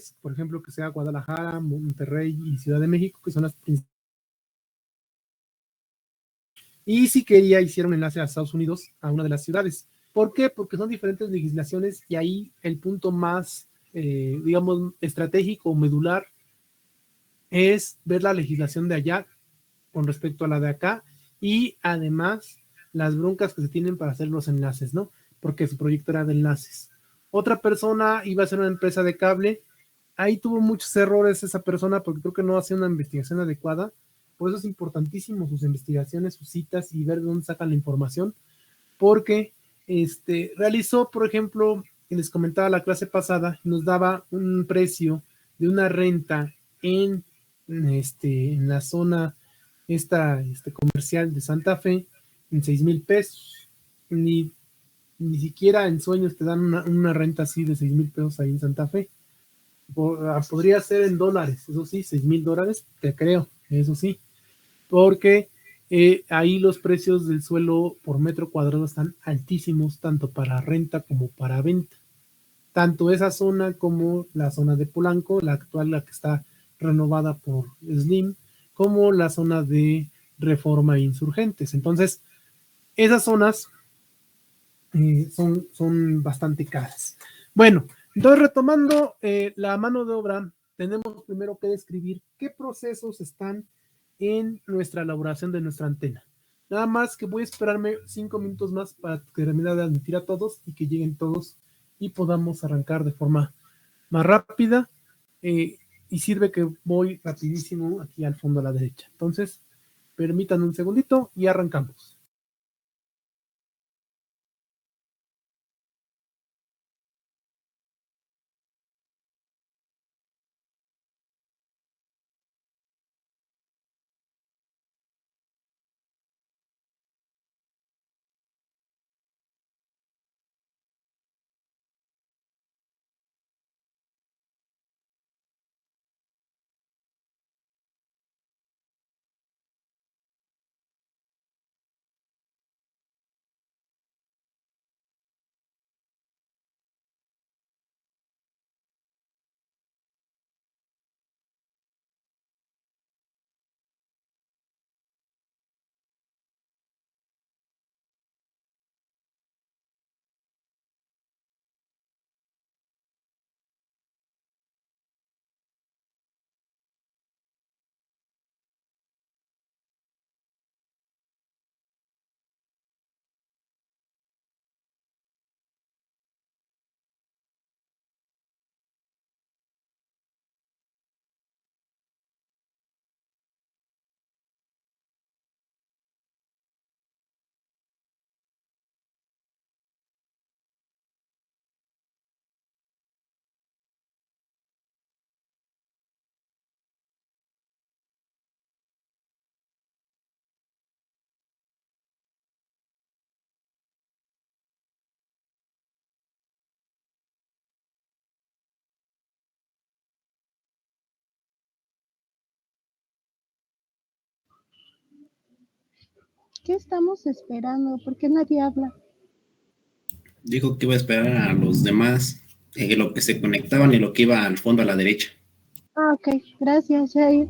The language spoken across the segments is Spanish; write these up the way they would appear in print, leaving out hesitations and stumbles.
ciudades, por ejemplo, que sea Guadalajara, Monterrey y Ciudad de México, que son las principales. Y si quería, hicieron enlace a Estados Unidos, a una de las ciudades. ¿Por qué? Porque son diferentes legislaciones y ahí el punto más, digamos, estratégico o medular es ver la legislación de allá con respecto a la de acá y además las broncas que se tienen para hacer los enlaces, ¿no? Porque su proyecto era de enlaces. Otra persona iba a ser una empresa de cable, ahí tuvo muchos errores esa persona porque creo que no hacía una investigación adecuada, por eso es importantísimo sus investigaciones, sus citas y ver de dónde sacan la información, porque realizó, por ejemplo, les comentaba la clase pasada, nos daba un precio de una renta en la zona comercial de Santa Fe en 6,000 pesos. Ni siquiera en sueños te dan una renta así de 6,000 pesos ahí en Santa Fe. Podría ser en dólares, eso sí, $6,000, te creo, eso sí, porque ahí los precios del suelo por metro cuadrado están altísimos, tanto para renta como para venta. Tanto esa zona como la zona de Polanco, la actual, la que está renovada por Slim, como la zona de Reforma e Insurgentes. Entonces, esas zonas son bastante caras. Bueno, entonces retomando la mano de obra, tenemos primero que describir qué procesos están en nuestra elaboración de nuestra antena. Nada más que voy a esperarme 5 minutos más para terminar de admitir a todos y que lleguen todos y podamos arrancar de forma más rápida. Y sirve que voy rapidísimo aquí al fondo a la derecha. Entonces, permítanme un segundito y arrancamos. ¿Qué estamos esperando? ¿Por qué nadie habla? Dijo que iba a esperar a los demás, lo que se conectaban y lo que iba al fondo a la derecha. Ah, ok. Gracias, Jair.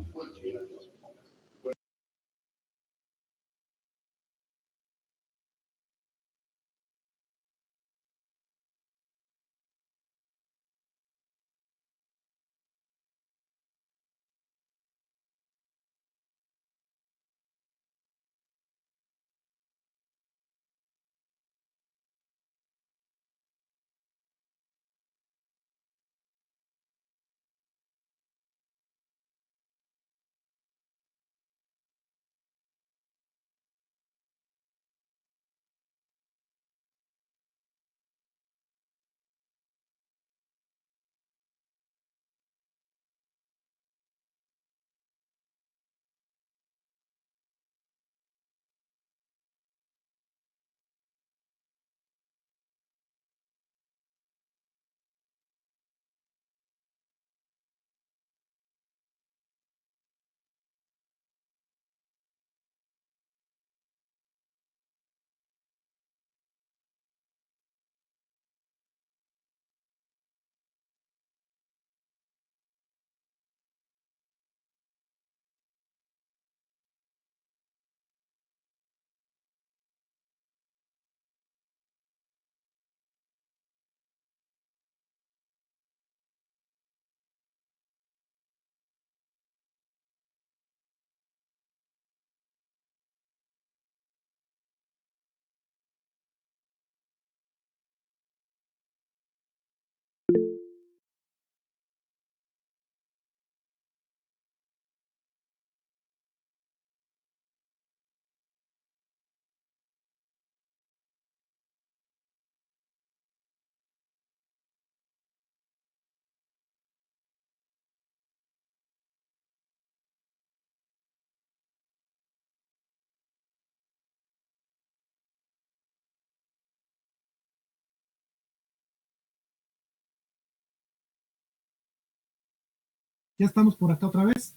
Ya estamos por acá otra vez.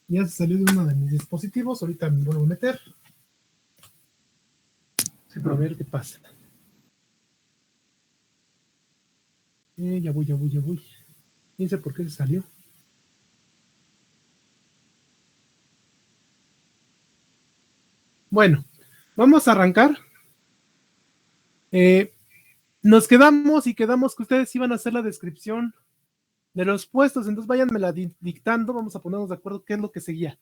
Ya se salió de uno de mis dispositivos. Ahorita me vuelvo a meter. Sí, para ver qué pasa. Ya voy. No sé por qué se salió. Bueno, vamos a arrancar. Nos quedamos que ustedes iban a hacer la descripción de los puestos, entonces váyanmela dictando, vamos a ponernos de acuerdo qué es lo que seguía.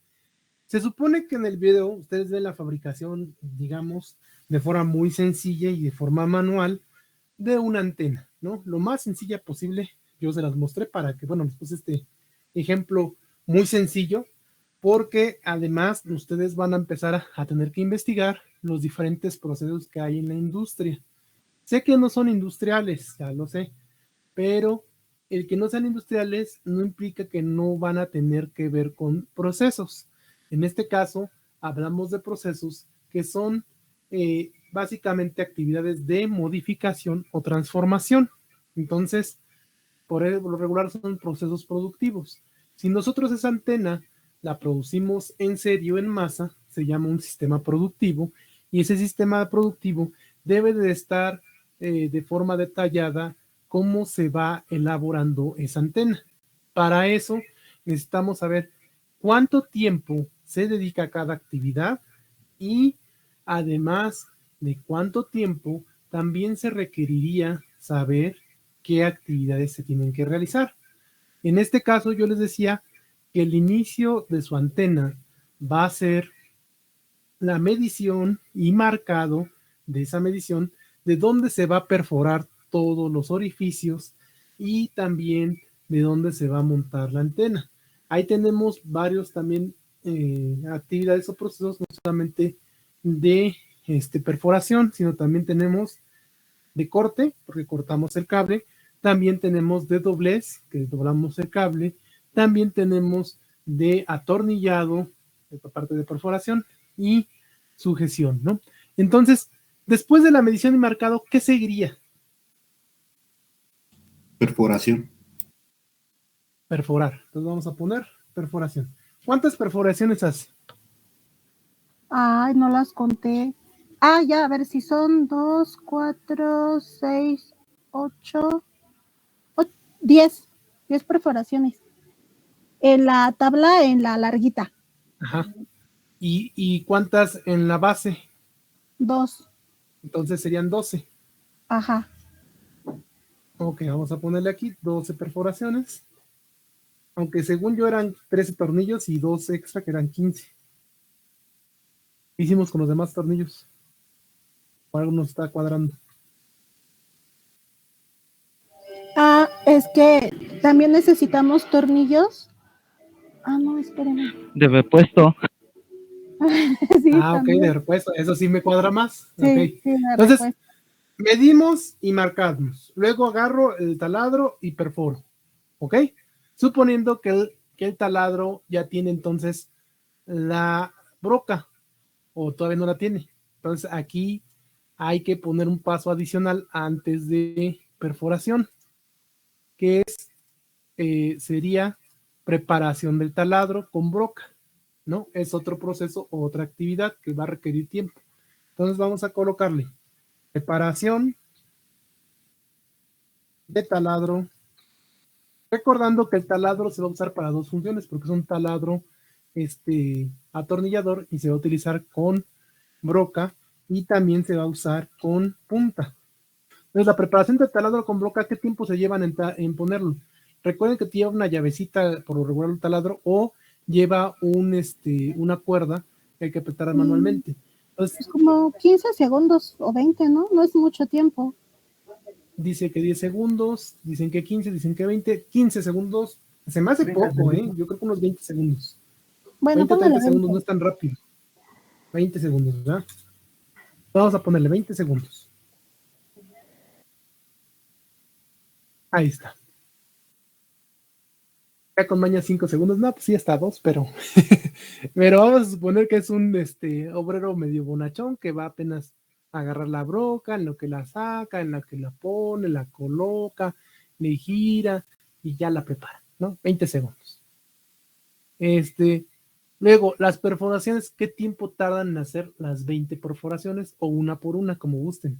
Se supone que en el video ustedes ven la fabricación, digamos, de forma muy sencilla y de forma manual de una antena, ¿no? Lo más sencilla posible, yo se las mostré para que, bueno, después este ejemplo muy sencillo, porque además ustedes van a empezar a tener que investigar los diferentes procesos que hay en la industria. Sé que no son industriales, ya lo sé, pero el que no sean industriales no implica que no van a tener que ver con procesos. En este caso, hablamos de procesos que son básicamente actividades de modificación o transformación. Entonces, por lo regular son procesos productivos. Si nosotros esa antena la producimos en serie o en masa, se llama un sistema productivo, y ese sistema productivo debe de estar de forma detallada cómo se va elaborando esa antena. Para eso necesitamos saber cuánto tiempo se dedica a cada actividad y además de cuánto tiempo también se requeriría saber qué actividades se tienen que realizar. En este caso yo les decía que el inicio de su antena va a ser la medición y marcado de esa medición de dónde se va a perforar todos los orificios y también de dónde se va a montar la antena. Ahí tenemos varios también actividades o procesos, no solamente de perforación, sino también tenemos de corte, porque cortamos el cable, también tenemos de doblez, que doblamos el cable, también tenemos de atornillado, esta parte de perforación, y sujeción, ¿no? Entonces, después de la medición y marcado, ¿qué seguiría? Perforación. Perforar. Entonces vamos a poner perforación. ¿Cuántas perforaciones hace? Ay, no las conté. Ah, ya, a ver si son 2, 4, 6, 8, 10. 10 perforaciones. En la tabla, en la larguita. Ajá. ¿Y cuántas en la base? 2. Entonces serían 12. Ajá. Ok, vamos a ponerle aquí 12 perforaciones. Aunque según yo eran 13 tornillos y 2 extra que eran 15. ¿Qué hicimos con los demás tornillos? Por algo nos está cuadrando. Ah, es que también necesitamos tornillos. Ah, no, espérenme. De repuesto. Sí, Ah, ok, también. de repuesto. Eso sí me cuadra más. Sí, Ok. sí, de Entonces, repuesto. medimos y marcamos. Luego agarro el taladro y perforo. ¿Ok? Suponiendo que el taladro ya tiene entonces la broca o todavía no la tiene. Entonces aquí hay que poner un paso adicional antes de perforación, que sería preparación del taladro con broca, ¿no? Es otro proceso o otra actividad que va a requerir tiempo. Entonces vamos a colocarle preparación de taladro, recordando que el taladro se va a usar para dos funciones, porque es un taladro atornillador y se va a utilizar con broca y también se va a usar con punta. Entonces, la preparación del taladro con broca, ¿qué tiempo se llevan en ponerlo? Recuerden que lleva una llavecita por lo regular el taladro o lleva una cuerda que hay que apretar manualmente. Entonces, Es como 15 segundos o 20, ¿no? No es mucho tiempo. dice que 10 segundos, dicen que 15, dicen que 20, 15 segundos. Se me hace 30 poco, segundos. Yo creo que unos 20 segundos. Bueno, 20 o póngale 30 segundos, 20. no es tan rápido. 20 segundos, ¿verdad? Vamos a ponerle 20 segundos. Ahí está. Ya con maña 5 segundos, no, pues sí está 2, pero pero vamos a suponer que es un obrero medio bonachón que va apenas a agarrar la broca, en lo que la saca, en lo que la pone, la coloca, le gira y ya la prepara, ¿no? 20 segundos. Luego, las perforaciones, ¿qué tiempo tardan en hacer las 20 perforaciones o una por una, como gusten?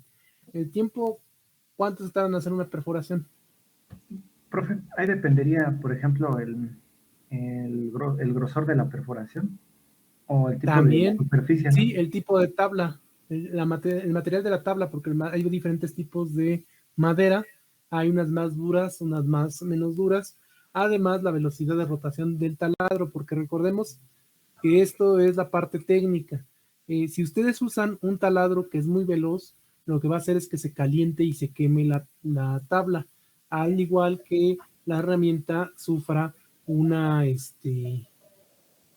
El tiempo, ¿cuánto se tardan en hacer una perforación? Profe, ahí dependería, por ejemplo, el grosor de la perforación o el tipo de También, superficie, ¿no? sí, el tipo de tabla, el material de la tabla, porque hay diferentes tipos de madera, hay unas más duras, unas más menos duras, además la velocidad de rotación del taladro, porque recordemos que esto es la parte técnica. Si ustedes usan un taladro que es muy veloz, lo que va a hacer es que se caliente y se queme la tabla, al igual que la herramienta sufra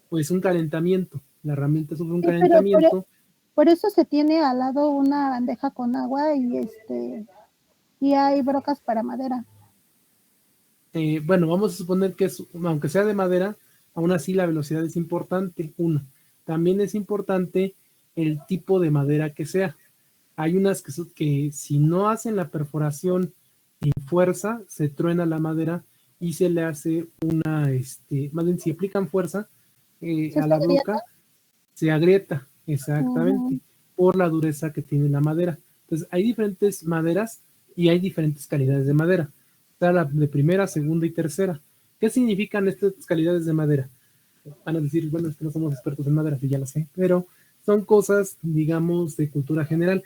pues un calentamiento. La herramienta sufre un Sí, pero calentamiento. por eso se tiene al lado una bandeja con agua y hay brocas para madera. Bueno, vamos a suponer que aunque sea de madera, aún así la velocidad es importante. Una, también es importante el tipo de madera que sea. Hay unas que si no hacen la perforación en fuerza, se truena la madera y se le hace más bien si aplican fuerza ¿Se a la agrieta? broca, se agrieta, exactamente, por la dureza que tiene la madera. Entonces, hay diferentes maderas y hay diferentes calidades de madera. Está la de primera, segunda y tercera. ¿Qué significan estas calidades de madera? Van a decir, bueno, es que no somos expertos en madera, sí, ya lo sé, pero son cosas, digamos, de cultura general.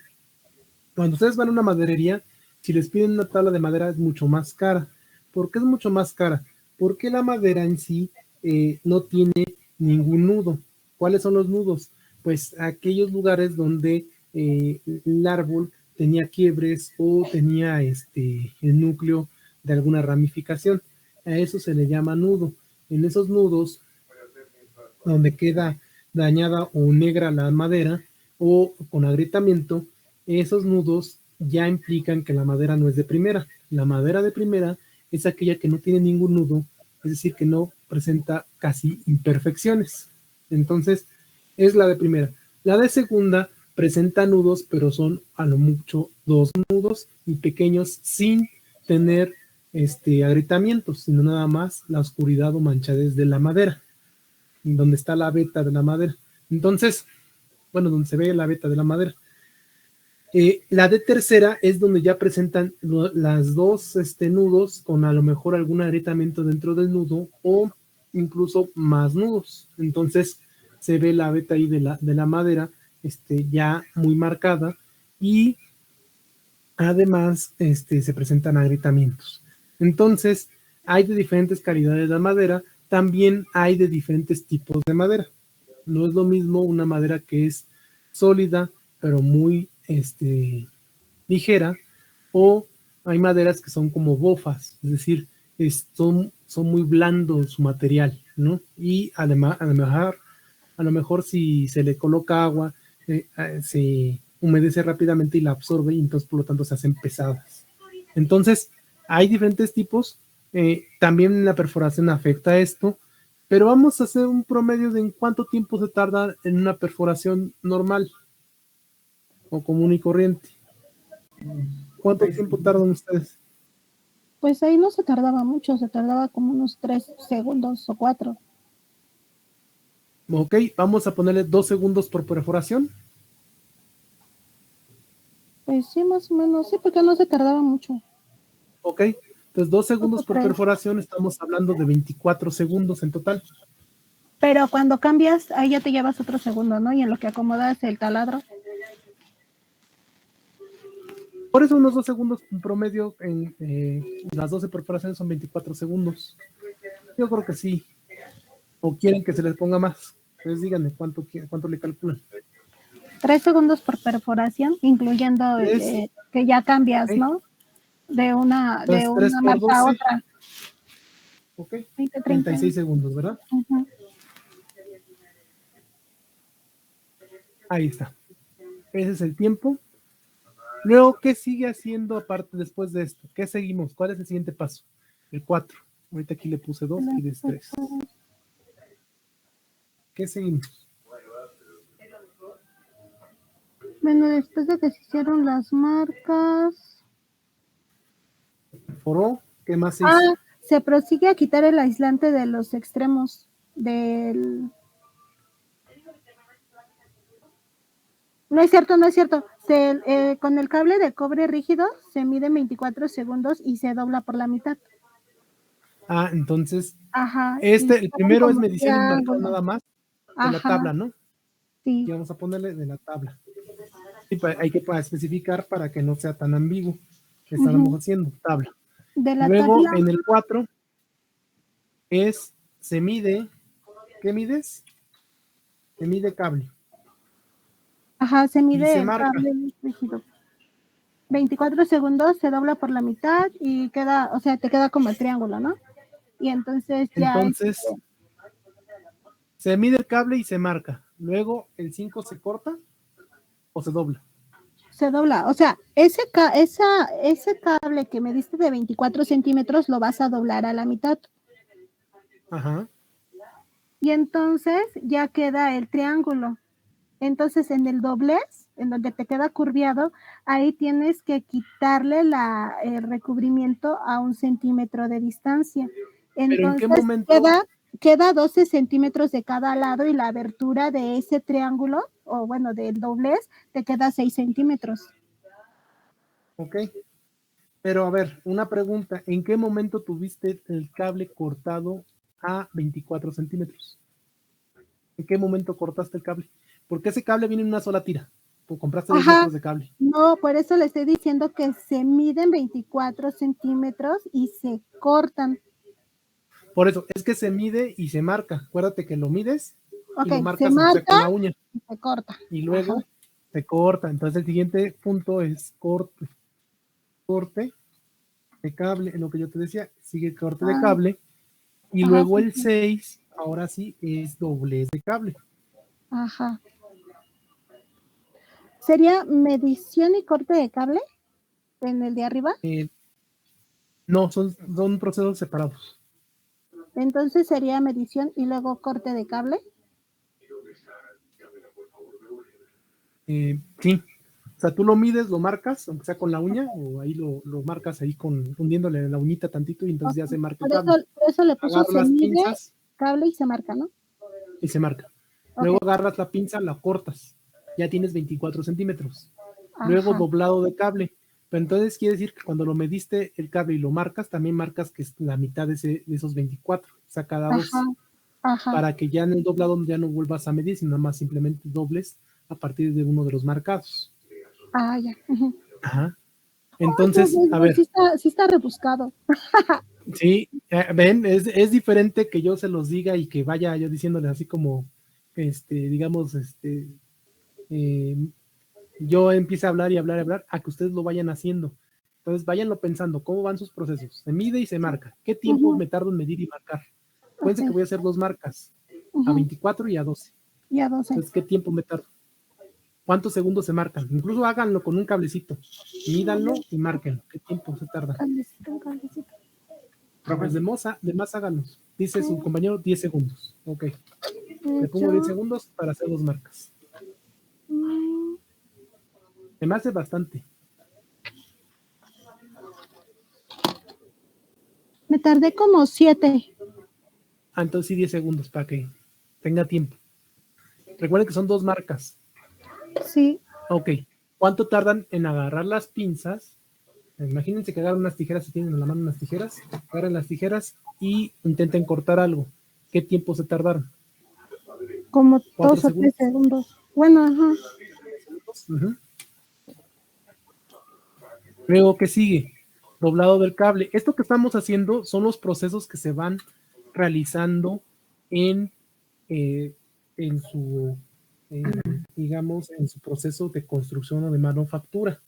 Cuando ustedes van a una maderería, si les piden una tabla de madera es mucho más cara. ¿Por qué es mucho más cara? Porque la madera en sí no tiene ningún nudo. ¿Cuáles son los nudos? Pues aquellos lugares donde el árbol tenía quiebres o tenía el núcleo de alguna ramificación. A eso se le llama nudo. En esos nudos, donde queda dañada o negra la madera o con agrietamiento, esos nudos ya implican que la madera no es de primera. La madera de primera es aquella que no tiene ningún nudo, es decir, que no presenta casi imperfecciones. Entonces, es la de primera. La de segunda presenta nudos, pero son a lo mucho 2 nudos y pequeños sin tener agrietamientos, sino nada más la oscuridad o manchadez de la madera, donde está la veta de la madera. Entonces, bueno, donde se ve la veta de la madera. La de tercera es donde ya presentan las dos nudos con a lo mejor algún agrietamiento dentro del nudo o incluso más nudos. Entonces se ve la veta ahí de la madera ya muy marcada y además se presentan agrietamientos. Entonces hay de diferentes calidades de madera, también hay de diferentes tipos de madera. No es lo mismo una madera que es sólida, pero muy ligera, o hay maderas que son como bofas, es decir, son muy blandos su material, ¿no? Y además, a lo mejor si se le coloca agua, se humedece rápidamente y la absorbe y entonces por lo tanto se hacen pesadas. Entonces, hay diferentes tipos, también la perforación afecta esto, pero vamos a hacer un promedio de en cuánto tiempo se tarda en una perforación normal o común y corriente. ¿Cuánto tiempo tardan ustedes? Pues ahí no se tardaba mucho, se tardaba como unos 3 segundos o 4. Ok, vamos a ponerle 2 segundos por perforación. Pues sí, más o menos, sí, porque no se tardaba mucho. Ok, entonces 2 segundos por 3. perforación, estamos hablando de 24 segundos en total. Pero cuando cambias, ahí ya te llevas otro segundo, ¿no? Y en lo que acomodas el taladro. Por eso unos 2 segundos en promedio en las 12 perforaciones son 24 segundos. Yo creo que sí. ¿O quieren que se les ponga más? Entonces díganme cuánto le calculan. 3 segundos por perforación, incluyendo que ya cambias, Okay. ¿no? de una Entonces, 3 por marca a 12. otra. Ok, 20, 30. 36 segundos, ¿verdad? Ujú. Ahí está. Ese es el tiempo. Luego, ¿qué sigue haciendo aparte después de esto? ¿Qué seguimos? ¿Cuál es el siguiente paso? El 4. Ahorita aquí le puse 2 y es 3. ¿Qué seguimos? Bueno, después de que se hicieron las marcas. Perforó. ¿Qué más se hizo? Se prosigue a quitar el aislante de los extremos del... No es cierto, no es cierto. Con el cable de cobre rígido se mide 24 segundos y se dobla por la mitad. Entonces, Ajá. el primero es como medición y marcado triángulo. nada más de la Ajá, tabla, ¿no? sí. Y vamos a ponerle de la tabla. Y hay que especificar para que no sea tan ambiguo. Que estamos haciendo tabla. De la Luego, tabla. en el 4 se mide. ¿Qué mides? Se mide cable. Ajá, se Y mide se el marca. cable rígido. 24 segundos se dobla por la mitad y queda, o sea, te queda como el triángulo, ¿no? Y entonces ya Entonces, se mide el cable y se marca. Luego, el 5 se corta o se dobla. se dobla. O sea, ese cable que me diste de 24 centímetros lo vas a doblar a la mitad. Ajá. Y entonces ya queda el triángulo. Entonces en el doblez, en donde te queda curviado, ahí tienes que quitarle el recubrimiento a 1 centímetro de distancia. Pero ¿en Entonces qué momento? queda 12 centímetros de cada lado y la abertura de ese triángulo, o bueno, del doblez, te queda 6 centímetros. Ok. Pero a ver, una pregunta. ¿En qué momento tuviste el cable cortado a 24 centímetros? ¿En qué momento cortaste el cable? Porque ese cable viene en una sola tira. Tú compraste 2 metros de cable. No, por eso le estoy diciendo que se miden 24 centímetros y se cortan. Por eso, es que se mide y se marca. Acuérdate que lo mides y lo Ok, se marcas aunque sea con la uña. y se corta. Y luego se corta. Entonces el siguiente punto es corte. Corte de cable, en lo que yo te decía, sigue el corte de cable. Y luego el 6, ahora sí, es doblez de cable. Ajá. ¿Sería medición y corte de cable en el de arriba? No, son procesos separados. Entonces sería medición y luego corte de cable. Sí. O sea, tú lo mides, lo marcas, aunque sea con la uña, o ahí lo marcas ahí hundiéndole la uñita tantito y entonces ya se marca el cable. Por eso le puso Agarras las pinzas cable y se marca, ¿no? y se marca. Luego agarras la pinza, la cortas. Ya tienes 24 centímetros. Luego doblado de cable. Pero entonces quiere decir que cuando lo mediste el cable y lo marcas, también marcas que es la mitad de esos 24. O sea, cada 2. Para que ya en el doblado ya no vuelvas a medir, sino más simplemente dobles a partir de uno de los marcados. Ya. Ajá. Entonces, a ver. Sí está rebuscado. Sí, ven, es diferente que yo se los diga y que vaya yo diciéndoles así como, digamos, yo empiece a hablar y hablar y hablar, a que ustedes lo vayan haciendo. Entonces, váyanlo pensando, ¿cómo van sus procesos? Se mide y se marca. ¿Qué tiempo me tardo en medir y marcar? Acuérdense que voy a hacer 2 marcas, a 24 y a 12. Y a 12. Entonces, ¿qué tiempo me tardo? ¿Cuántos segundos se marcan? Incluso háganlo con un cablecito. Mídanlo y márquenlo. ¿Qué tiempo se tarda? Cablecito. Pues de más háganos. Dice su compañero 10 segundos. Ok. Le pongo 10 segundos para hacer 2 marcas. Se me hace bastante. Me tardé como 7. Entonces sí 10 segundos para que tenga tiempo. Recuerden que son 2 marcas. Sí. Ok. ¿Cuánto tardan en agarrar las pinzas? Imagínense que agarran unas tijeras, si tienen en la mano unas tijeras, agarren las tijeras y intenten cortar algo. ¿Qué tiempo se tardaron? Como 4 2 o 3 segundos. Bueno, ajá. Luego, ¿qué sigue? Doblado del cable. Esto que estamos haciendo son los procesos que se van realizando en su, digamos, en su proceso de construcción o de manufactura.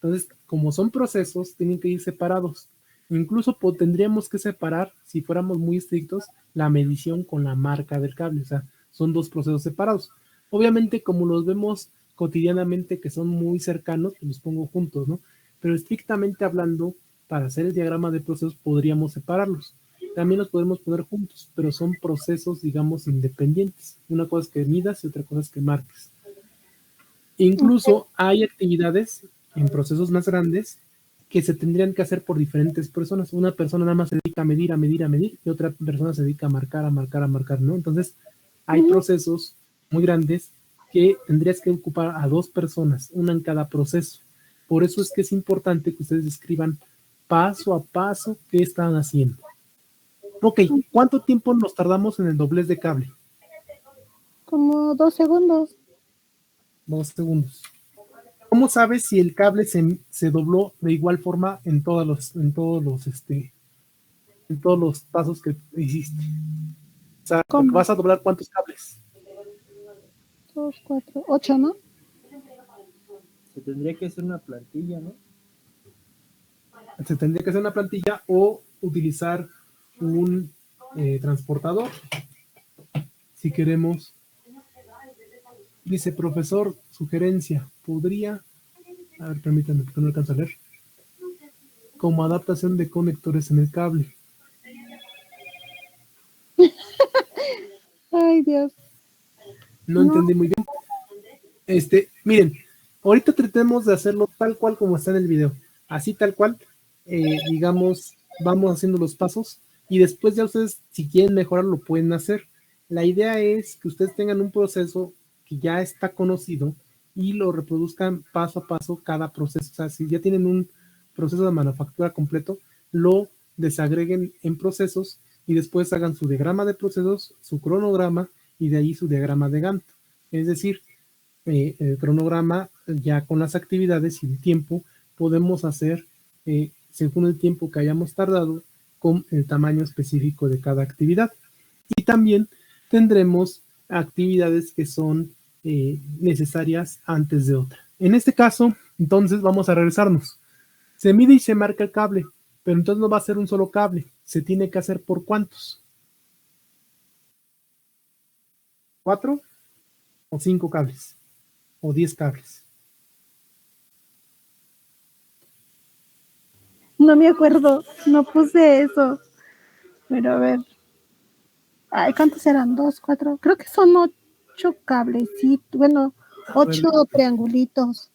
Entonces, como son procesos, tienen que ir separados. Incluso tendríamos que separar, si fuéramos muy estrictos, la medición con la marca del cable. O sea, son dos procesos separados. Obviamente, como los vemos cotidianamente que son muy cercanos, pues los pongo juntos, ¿no? Pero estrictamente hablando, para hacer el diagrama de procesos podríamos separarlos. También los podemos poner juntos, pero son procesos, digamos, independientes. Una cosa es que midas y otra cosa es que marques. Incluso hay actividades en procesos más grandes que se tendrían que hacer por diferentes personas. Una persona nada más se dedica a medir, a medir, a medir, y otra persona se dedica a marcar, a marcar, a marcar, ¿no? Entonces, hay procesos muy grandes que tendrías que ocupar a dos personas, una en cada proceso. Por eso es que es importante que ustedes escriban paso a paso qué están haciendo. Ok, ¿cuánto tiempo nos tardamos en el doblez de cable? Como 2 segundos. 2 segundos. ¿Cómo sabes si el cable se dobló de igual forma en todos los pasos que hiciste? O sea, ¿Cómo? vas a doblar ¿cuántos cables? 2, 4, 8, ¿no? Se tendría que hacer una plantilla, ¿no? Se tendría que hacer una plantilla o utilizar un transportador. Si queremos, dice profesor, sugerencia, podría, a ver, permítanme, porque no alcanzo a leer, como adaptación de conectores en el cable. Ay, Dios. No entendí muy bien. Miren, ahorita tratemos de hacerlo tal cual como está en el video. Así tal cual, digamos, vamos haciendo los pasos y después ya ustedes, si quieren mejorar, lo pueden hacer. La idea es que ustedes tengan un proceso que ya está conocido y lo reproduzcan paso a paso cada proceso. O sea, si ya tienen un proceso de manufactura completo, lo desagreguen en procesos y después hagan su diagrama de procesos, su cronograma y de ahí su diagrama de Gantt. Es decir, el cronograma ya con las actividades y el tiempo podemos hacer según el tiempo que hayamos tardado con el tamaño específico de cada actividad. Y también tendremos actividades que son necesarias antes de otra. En este caso, entonces vamos a regresarnos. Se mide y se marca el cable, pero entonces no va a ser un solo cable. Se tiene que hacer por ¿cuántos? ¿4 o 5 cables? ¿O 10 cables? No me acuerdo, no puse eso. Pero a ver. Ay, ¿cuántos eran? 2, 4. Creo que son 8 cables, sí. Bueno, 8 triangulitos.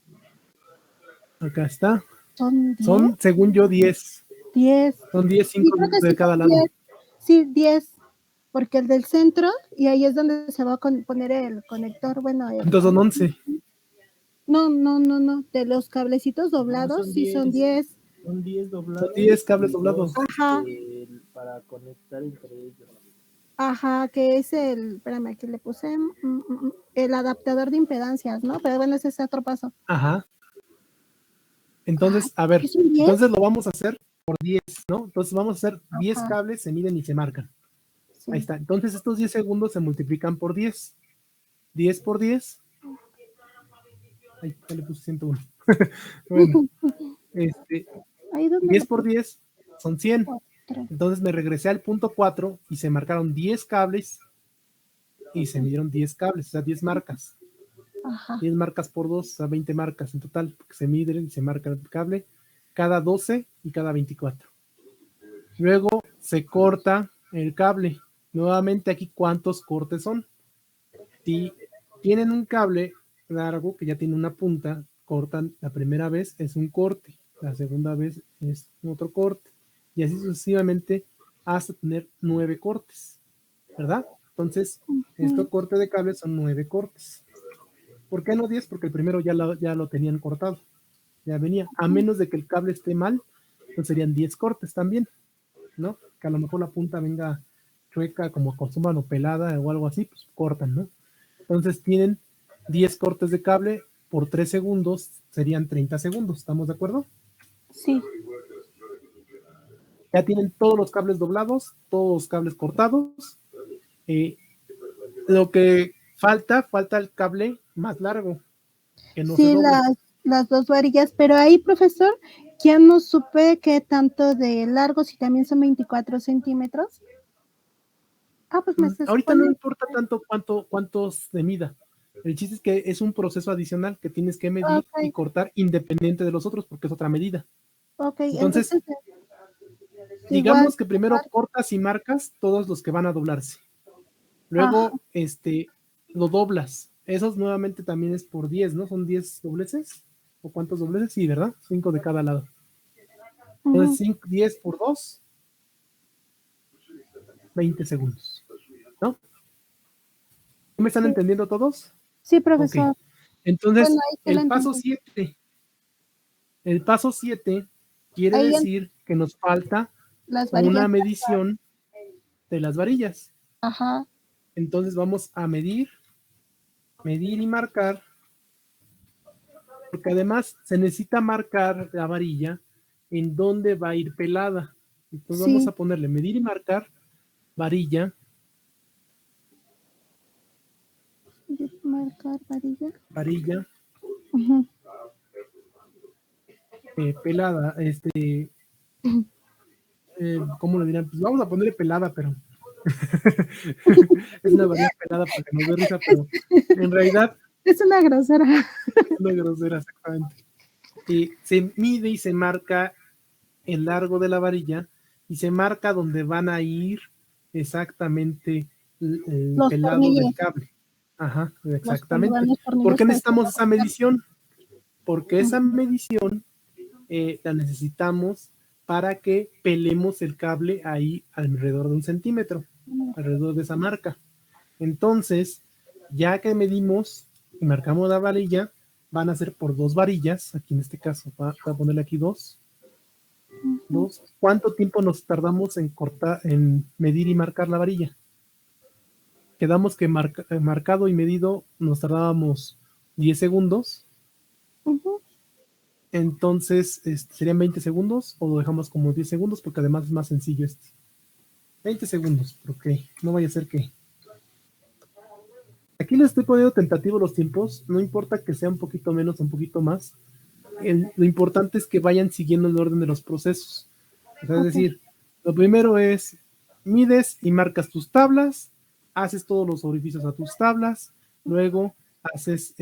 Acá está. Son 10. Son, según yo, 10. 10. Son 10, Sí, 5 creo que de sí cada son lado. 10. Sí, 10. Porque el del centro, y ahí es donde se va a poner el conector. Bueno, Entonces son 11. No. De los cablecitos doblados, son sí 10. son 10. Son 10 doblados. Son 10 cables y doblados. dos, Ajá. para conectar entre ellos. Ajá, que es espérame, aquí le puse el adaptador de impedancias, ¿no? Pero bueno, ese es otro paso. Ajá. Entonces, a ver, ¿Es un 10? entonces lo vamos a hacer por 10, ¿no? Entonces vamos a hacer 10 Ajá. cables, se miden y se marcan. Sí. Ahí está. Entonces estos 10 segundos se multiplican por 10. 10 por 10. Ahí le puse 101. Bueno, Ahí donde 10 lo por puse. 10 son 100. Otro. Entonces me regresé al punto 4 y se marcaron 10 cables y se midieron 10 cables, o sea, 10 marcas. Ajá. 10 marcas por 2, o sea, 20 marcas en total, porque se miden y se marca el cable cada 12 y cada 24. Luego se corta el cable. Nuevamente aquí, ¿cuántos cortes son? Si tienen un cable largo que ya tiene una punta, cortan la primera vez, es un corte, la segunda vez es otro corte, y así sucesivamente hasta tener 9 cortes, ¿verdad? Entonces, este corte de cable son 9 cortes. ¿Por qué no 10? Porque el primero ya lo tenían cortado, ya venía, a menos de que el cable esté mal, entonces serían 10 cortes también, ¿no? Que a lo mejor la punta venga chueca, como acostumbran, o pelada o algo así, pues cortan, ¿no? Entonces tienen 10 cortes de cable por 3 segundos, serían 30 segundos, ¿estamos de acuerdo? Sí. Ya tienen todos los cables doblados, todos los cables cortados. Lo que falta el cable más largo, que no se Sí, dobla. las dos varillas, pero ahí, profesor, ya no supe qué tanto de largo, si también son 24 centímetros. Pues me se Ahorita no supone. importa tanto cuántos de mida. El chiste es que es un proceso adicional que tienes que medir y Ok, cortar independiente de los otros porque es otra medida. ok, Entonces, entonces igual. digamos que primero cortas y marcas todos los que van a doblarse. Ajá, Luego, lo doblas. Esos nuevamente también es por 10, ¿no? ¿Son 10 dobleces? ¿O cuántos dobleces? Sí, ¿verdad? 5 de cada lado. Entonces, ujú. 10 por 2, 20 segundos. ¿No? ¿Me están Sí, entendiendo todos? sí, Ok. profesor. Bueno, Entonces, ahí sí lo entendí. El paso 7 quiere Ahí decir que nos falta las varillas. una medición de las varillas. Ajá, Entonces vamos a medir y marcar, porque además se necesita marcar la varilla en dónde va a ir pelada. Entonces vamos sí. a ponerle medir y marcar varilla, Marcar varilla. varilla, Ujú. pelada, ¿cómo le dirán? Pues vamos a ponerle pelada, pero es una varilla pelada para que nos dé risa, pero en realidad Es una grosera. es una grosera exactamente. Y se mide y se marca el largo de la varilla y se marca donde van a ir exactamente el Los pelado del tornillos, cable. Ajá, cuando van exactamente. los ¿Por tornillos qué para hacer necesitamos la esa costura. medición? Porque esa Ujú. medición la necesitamos para que pelemos el cable ahí alrededor de 1 centímetro, alrededor de esa marca. Entonces, ya que medimos y marcamos la varilla, van a ser por 2 varillas, aquí en este caso, voy a ponerle aquí 2. ¿Cuánto tiempo nos tardamos en cortar, en medir y marcar la varilla? Quedamos que marcado y medido nos tardábamos 10 segundos. Ujú. Entonces, ¿serían 20 segundos o lo dejamos como 10 segundos? Porque además es más sencillo 20 segundos, porque no vaya a ser que... Aquí les estoy poniendo tentativo los tiempos, no importa que sea un poquito menos o un poquito más. Lo importante es que vayan siguiendo el orden de los procesos. O sea, es Ok. decir, lo primero es mides y marcas tus tablas, haces todos los orificios a tus tablas, luego haces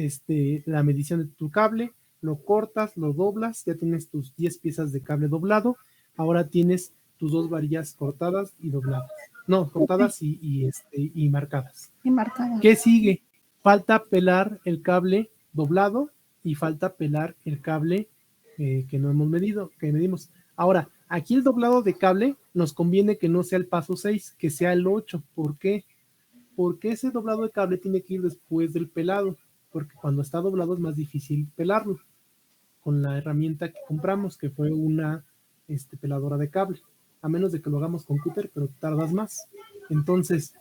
la medición de tu cable, lo cortas, lo doblas, ya tienes tus 10 piezas de cable doblado, ahora tienes tus 2 varillas cortadas y dobladas. No, Ok. cortadas y marcadas. Y marcada. ¿Qué sigue? Falta pelar el cable doblado y falta pelar el cable que no hemos medido, que medimos. Ahora, aquí el doblado de cable nos conviene que no sea el paso 6, que sea el 8. ¿Por qué? Porque ese doblado de cable tiene que ir después del pelado, porque cuando está doblado es más difícil pelarlo con la herramienta que compramos, que fue una peladora de cable, a menos de que lo hagamos con cúter, pero tardas más. Entonces,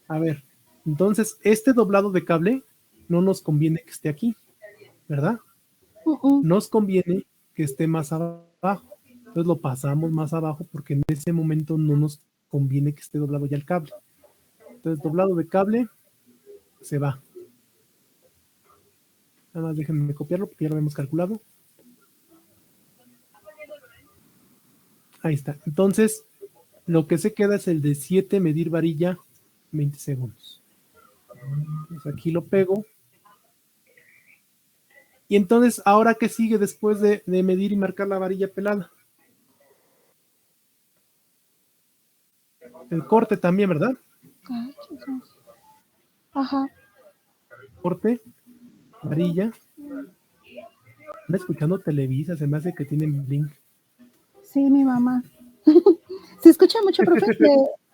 a ver, entonces este doblado de cable no nos conviene que esté aquí, ¿verdad? Nos conviene que esté más abajo. Entonces lo pasamos más abajo porque en ese momento no nos conviene que esté doblado ya el cable. Entonces, doblado de cable se va. Nada más déjenme copiarlo porque ya lo hemos calculado. Ahí está. Entonces, lo que se queda es el de 7 medir varilla 20 segundos. Entonces aquí lo pego. Y entonces, ¿ahora qué sigue después de medir y marcar la varilla pelada? El corte también, ¿verdad? Ay, Jesús. Ajá. Corte, varilla. ¿Están escuchando Televisa? Se me hace que tienen Blink. Sí, mi mamá. ¿Se escucha mucho, profe?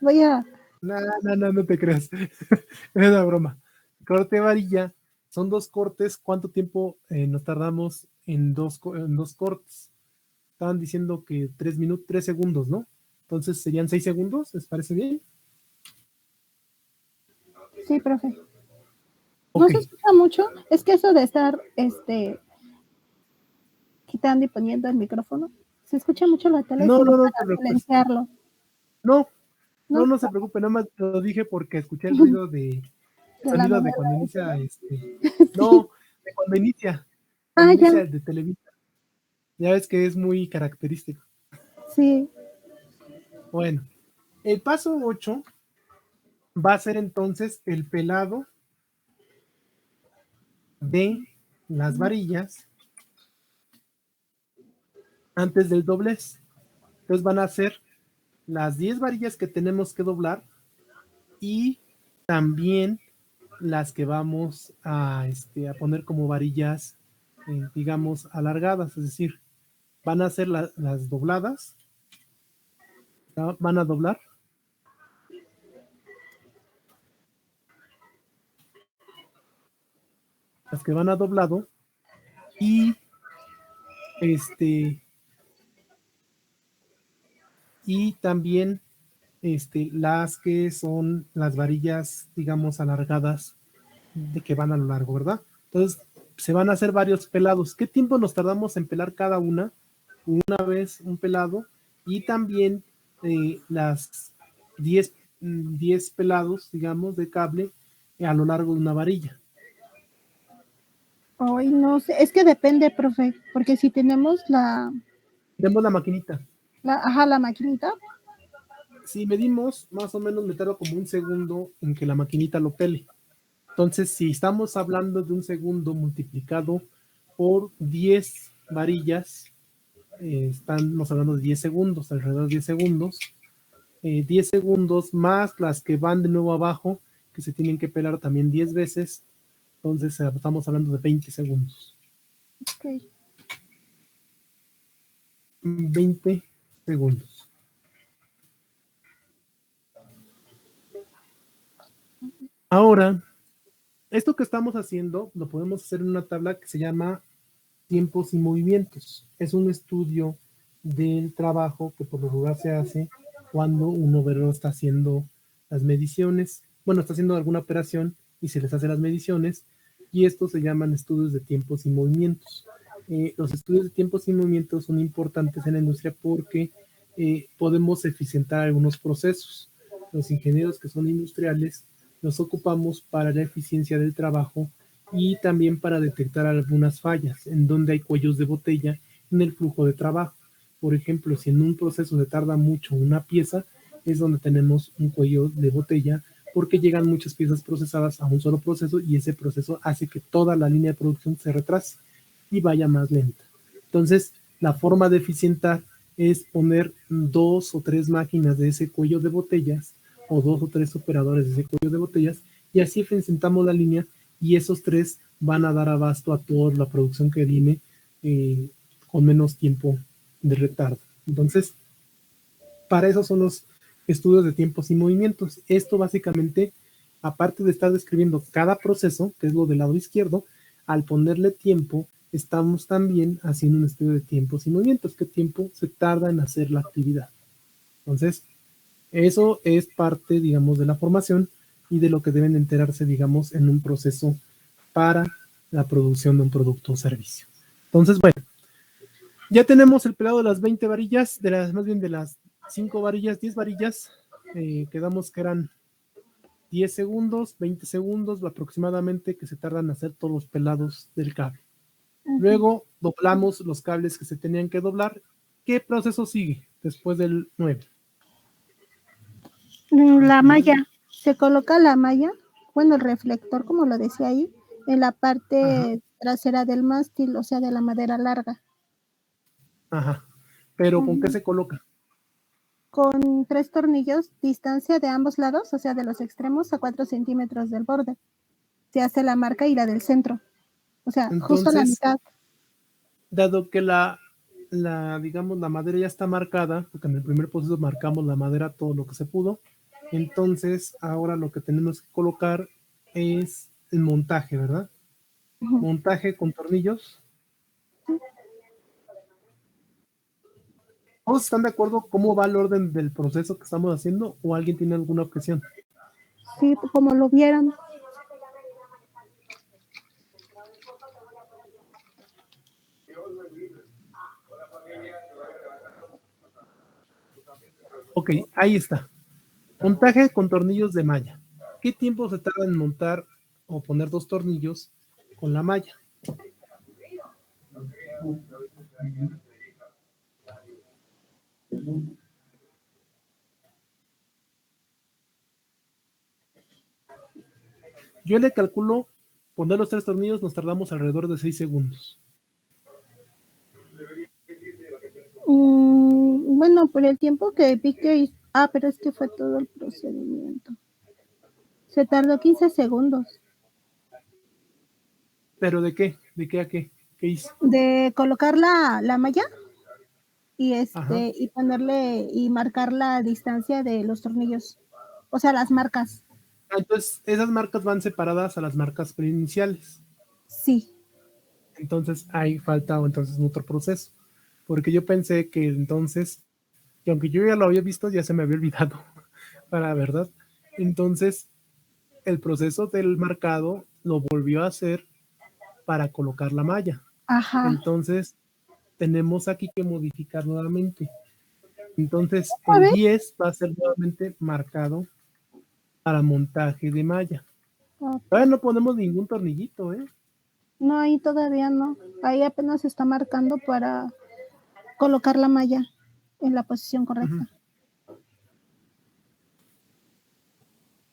Voy a... No te creas. Es una broma. Corte, varilla. Son 2 cortes. ¿Cuánto tiempo nos tardamos en dos cortes? Estaban diciendo que 3 segundos, ¿no? Entonces serían 6 segundos, ¿les parece bien? Sí, profe. ¿No Ok. se escucha mucho? Es que eso de estar, quitando y poniendo el micrófono, se escucha mucho la tele, No, sino no, no te para preocupes. silenciarlo, No, ¿no? no se preocupe, nada más lo dije porque escuché el ruido de De la sonido de novela. cuando inicia Sí. no, de cuando inicia. Ah, ya, inicia de Televisa. Ya ves que es muy característico. sí. Bueno, el paso 8 va a ser entonces el pelado de las varillas antes del doblez. Entonces van a ser las 10 varillas que tenemos que doblar y también las que vamos a poner como varillas, digamos, alargadas, es decir, van a ser las dobladas, van a doblar las que van a doblado y este y también las que son las varillas, digamos, alargadas de que van a lo largo, ¿verdad? Entonces, se van a hacer varios pelados. ¿Qué tiempo nos tardamos en pelar cada una? Una vez un pelado y también las 10 pelados, digamos, de cable a lo largo de una varilla. Hoy no sé, es que depende, profe, porque si tenemos Tenemos la maquinita. la maquinita, Si medimos, más o menos me tardo como un segundo en que la maquinita lo pele. Entonces, si estamos hablando de un segundo multiplicado por 10 varillas, estamos hablando de 10 segundos, alrededor de 10 segundos. 10 segundos más las que van de nuevo abajo, que se tienen que pelar también 10 veces. Entonces, estamos hablando de 20 segundos. ok. 20 segundos. Ahora, esto que estamos haciendo lo podemos hacer en una tabla que se llama tiempos y movimientos. Es un estudio del trabajo que por lo regular se hace cuando un obrero está haciendo las mediciones, bueno, está haciendo alguna operación y se les hace las mediciones, y estos se llaman estudios de tiempos y movimientos. Los estudios de tiempos y movimientos son importantes en la industria porque podemos eficientar algunos procesos. Los ingenieros que son industriales nos ocupamos para la eficiencia del trabajo y también para detectar algunas fallas en donde hay cuellos de botella en el flujo de trabajo. Por ejemplo, si en un proceso se tarda mucho una pieza, es donde tenemos un cuello de botella porque llegan muchas piezas procesadas a un solo proceso y ese proceso hace que toda la línea de producción se retrase y vaya más lenta. Entonces, la forma de eficientar es poner 2 o 3 máquinas de ese cuello de botellas o 2 o 3 operadores de ese cuello de botellas y así eficientamos la línea y esos 3 van a dar abasto a toda la producción que viene con menos tiempo de retardo. Entonces, para eso son los estudios de tiempos y movimientos. Esto básicamente, aparte de estar describiendo cada proceso, que es lo del lado izquierdo, al ponerle tiempo, estamos también haciendo un estudio de tiempos y movimientos. ¿Qué tiempo se tarda en hacer la actividad? Entonces, eso es parte, digamos, de la formación y de lo que deben enterarse, digamos, en un proceso para la producción de un producto o servicio. Entonces, bueno, ya tenemos el pelado de las 20 varillas, más bien de las 5 varillas, 10 varillas, quedamos que eran 10 segundos, 20 segundos aproximadamente que se tardan en hacer todos los pelados del cable. Luego doblamos los cables que se tenían que doblar. ¿Qué proceso sigue después del 9? La malla, se coloca la malla, bueno, el reflector, como lo decía ahí, en la parte trasera del mástil, o sea, de la madera larga. Ajá. ¿Pero con qué se coloca? Con 3 tornillos, distancia de ambos lados, o sea, de los extremos a 4 centímetros del borde. Se hace la marca y la del centro. O sea, justo a la Entonces, mitad. dado que digamos, la madera ya está marcada, porque en el primer proceso marcamos la madera todo lo que se pudo, entonces ahora lo que tenemos que colocar es el montaje, ¿verdad? Montaje con tornillos. ¿Todos están de acuerdo cómo va el orden del proceso que estamos haciendo o alguien tiene alguna objeción? Sí, como lo vieron. Ok, ahí está. Montaje con tornillos de malla. ¿Qué tiempo se tarda en montar o poner 2 tornillos con la malla? Yo le calculo poner los 3 tornillos, nos tardamos alrededor de 6 segundos. Bueno, por el tiempo que vi que hizo. Ah, pero es que fue todo el procedimiento. Se tardó 15 segundos ¿Pero de qué? ¿De qué a qué? ¿Qué hizo? de colocar la malla y Ajá. y ponerle y marcar la distancia de los tornillos. O sea, las marcas. Entonces, esas marcas van separadas a las marcas preiniciales. Sí. Entonces, ahí falta entonces otro proceso. Porque yo pensé que entonces, que aunque yo ya lo había visto, ya se me había olvidado, para la verdad. Entonces, el proceso del marcado lo volvió a hacer para colocar la malla. Ajá. Entonces, tenemos aquí que modificar nuevamente. Entonces, A el ver. 10 va a ser nuevamente marcado para montaje de malla. Ok. Todavía no ponemos ningún tornillito, ¿eh? No, ahí todavía no. Ahí apenas se está marcando para colocar la malla en la posición correcta.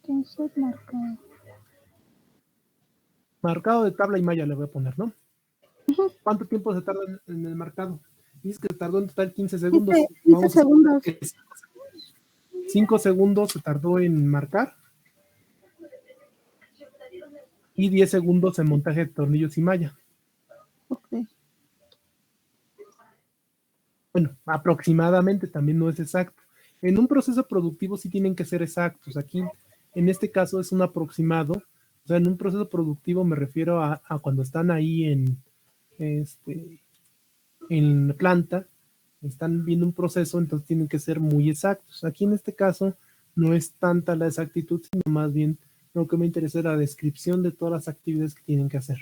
Entonces, marcado. Marcado de tabla y malla le voy a poner, ¿no? ¿Cuánto tiempo se tarda en el marcado? Dice que tardó en total 15 segundos. 15 segundos. 5 segundos se tardó en marcar y 10 segundos en montaje de tornillos y malla. Okay. Bueno, aproximadamente, también no es exacto. En un proceso productivo sí tienen que ser exactos. Aquí, en este caso, es un aproximado. O sea, en un proceso productivo me refiero a cuando están ahí en planta, están viendo un proceso, entonces tienen que ser muy exactos. Aquí en este caso no es tanta la exactitud, sino más bien lo que me interesa es la descripción de todas las actividades que tienen que hacer.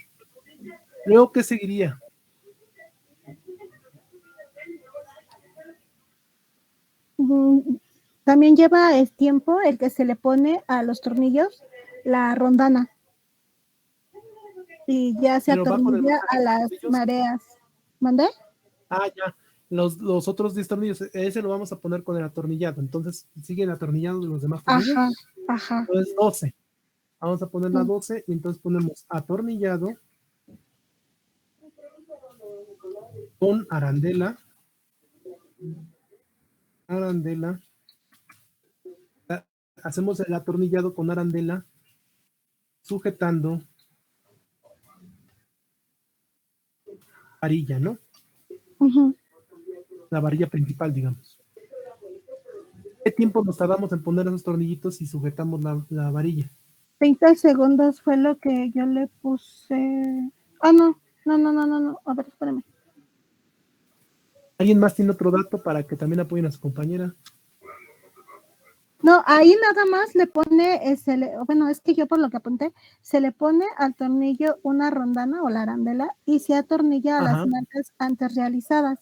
Luego, ¿qué seguiría? También lleva el tiempo el que se le pone a los tornillos la rondana y ya se Pero va con el atornilla montaje a de las tornillos. mareas. ¿Mandé? Ah, ya. Los otros 10 tornillos, ese lo vamos a poner con el atornillado. Entonces, siguen atornillados los demás tornillos. Ajá, ajá. Entonces, 12. Vamos a poner la 12 y entonces ponemos atornillado con arandela. Arandela. Hacemos el atornillado con arandela, sujetando varilla, ¿no? Uh-huh. La varilla principal, digamos. ¿Qué tiempo nos tardamos en poner esos tornillitos y sujetamos la varilla? 30 segundos fue lo que yo le puse. Ah, no. A ver, espérame. ¿Alguien más tiene otro dato para que también apoyen a su compañera? No, ahí nada más le pone, bueno, es que yo por lo que apunté, se le pone al tornillo una rondana o la arandela y se atornilla a las marcas antes realizadas.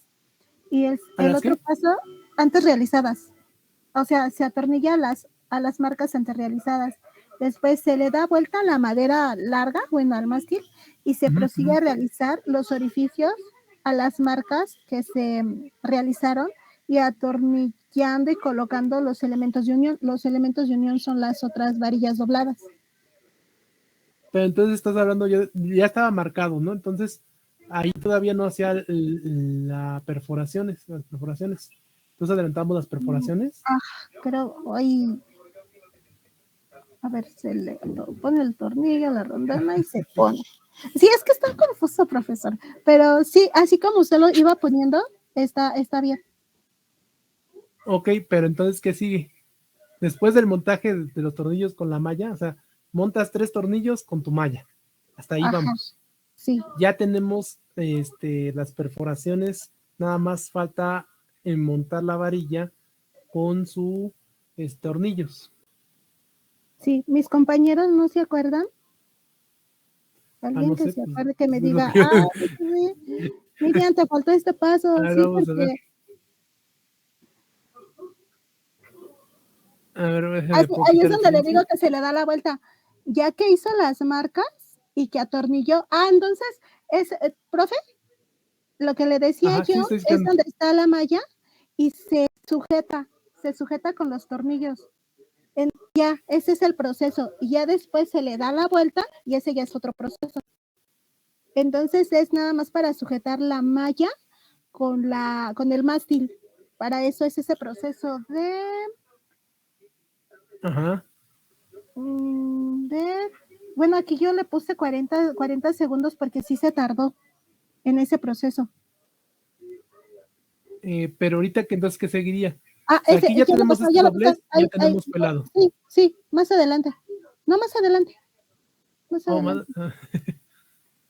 Y el otro paso, antes realizadas. O sea, se atornilla a las marcas antes realizadas. Después se le da vuelta a la madera larga, bueno, al mástil, y se prosigue a realizar los orificios a las marcas que se realizaron y atornillando y colocando los elementos de unión. Los elementos de unión son las otras varillas dobladas. Pero entonces estás hablando, ya estaba marcado, ¿no? Entonces ahí todavía no hacía las perforaciones. Entonces adelantamos las perforaciones. Creo, hoy... A ver, se le pone el tornillo, la rondana y se pone. Sí, es que está confuso, profesor. Pero sí, así como usted lo iba poniendo, está bien. Ok, pero entonces, ¿qué sigue? Después del montaje de los tornillos con la malla, o sea, montas 3 tornillos con tu malla. Hasta ahí vamos. Sí. Ya tenemos las perforaciones, nada más falta montar la varilla con sus tornillos. Sí, mis compañeros no se acuerdan. Alguien no que sé, se pues, acuerde que me diga, Miriam, te faltó este paso. A ver, sí, vamos porque... a ver. Ahí es donde le digo que se le da la vuelta. Ya que hizo las marcas y que atornilló. Entonces, profe, lo que le decía Ajá, sí, yo estoy es escuchando. donde está la malla y se sujeta con los tornillos. Ya, ese es el proceso. Y ya después se le da la vuelta y ese ya es otro proceso. Entonces es nada más para sujetar la malla con el mástil. Para eso es ese proceso Ajá. bueno, aquí yo le puse 40 segundos porque sí se tardó en ese proceso. Pero ahorita que entonces, ¿qué seguiría? Ah, O sea, ese, aquí ya ya lo tenemos pasó, este ya lo pasó. doblez, ya Ahí, tenemos pelado. sí, más adelante. No, más adelante. Más Oh, adelante.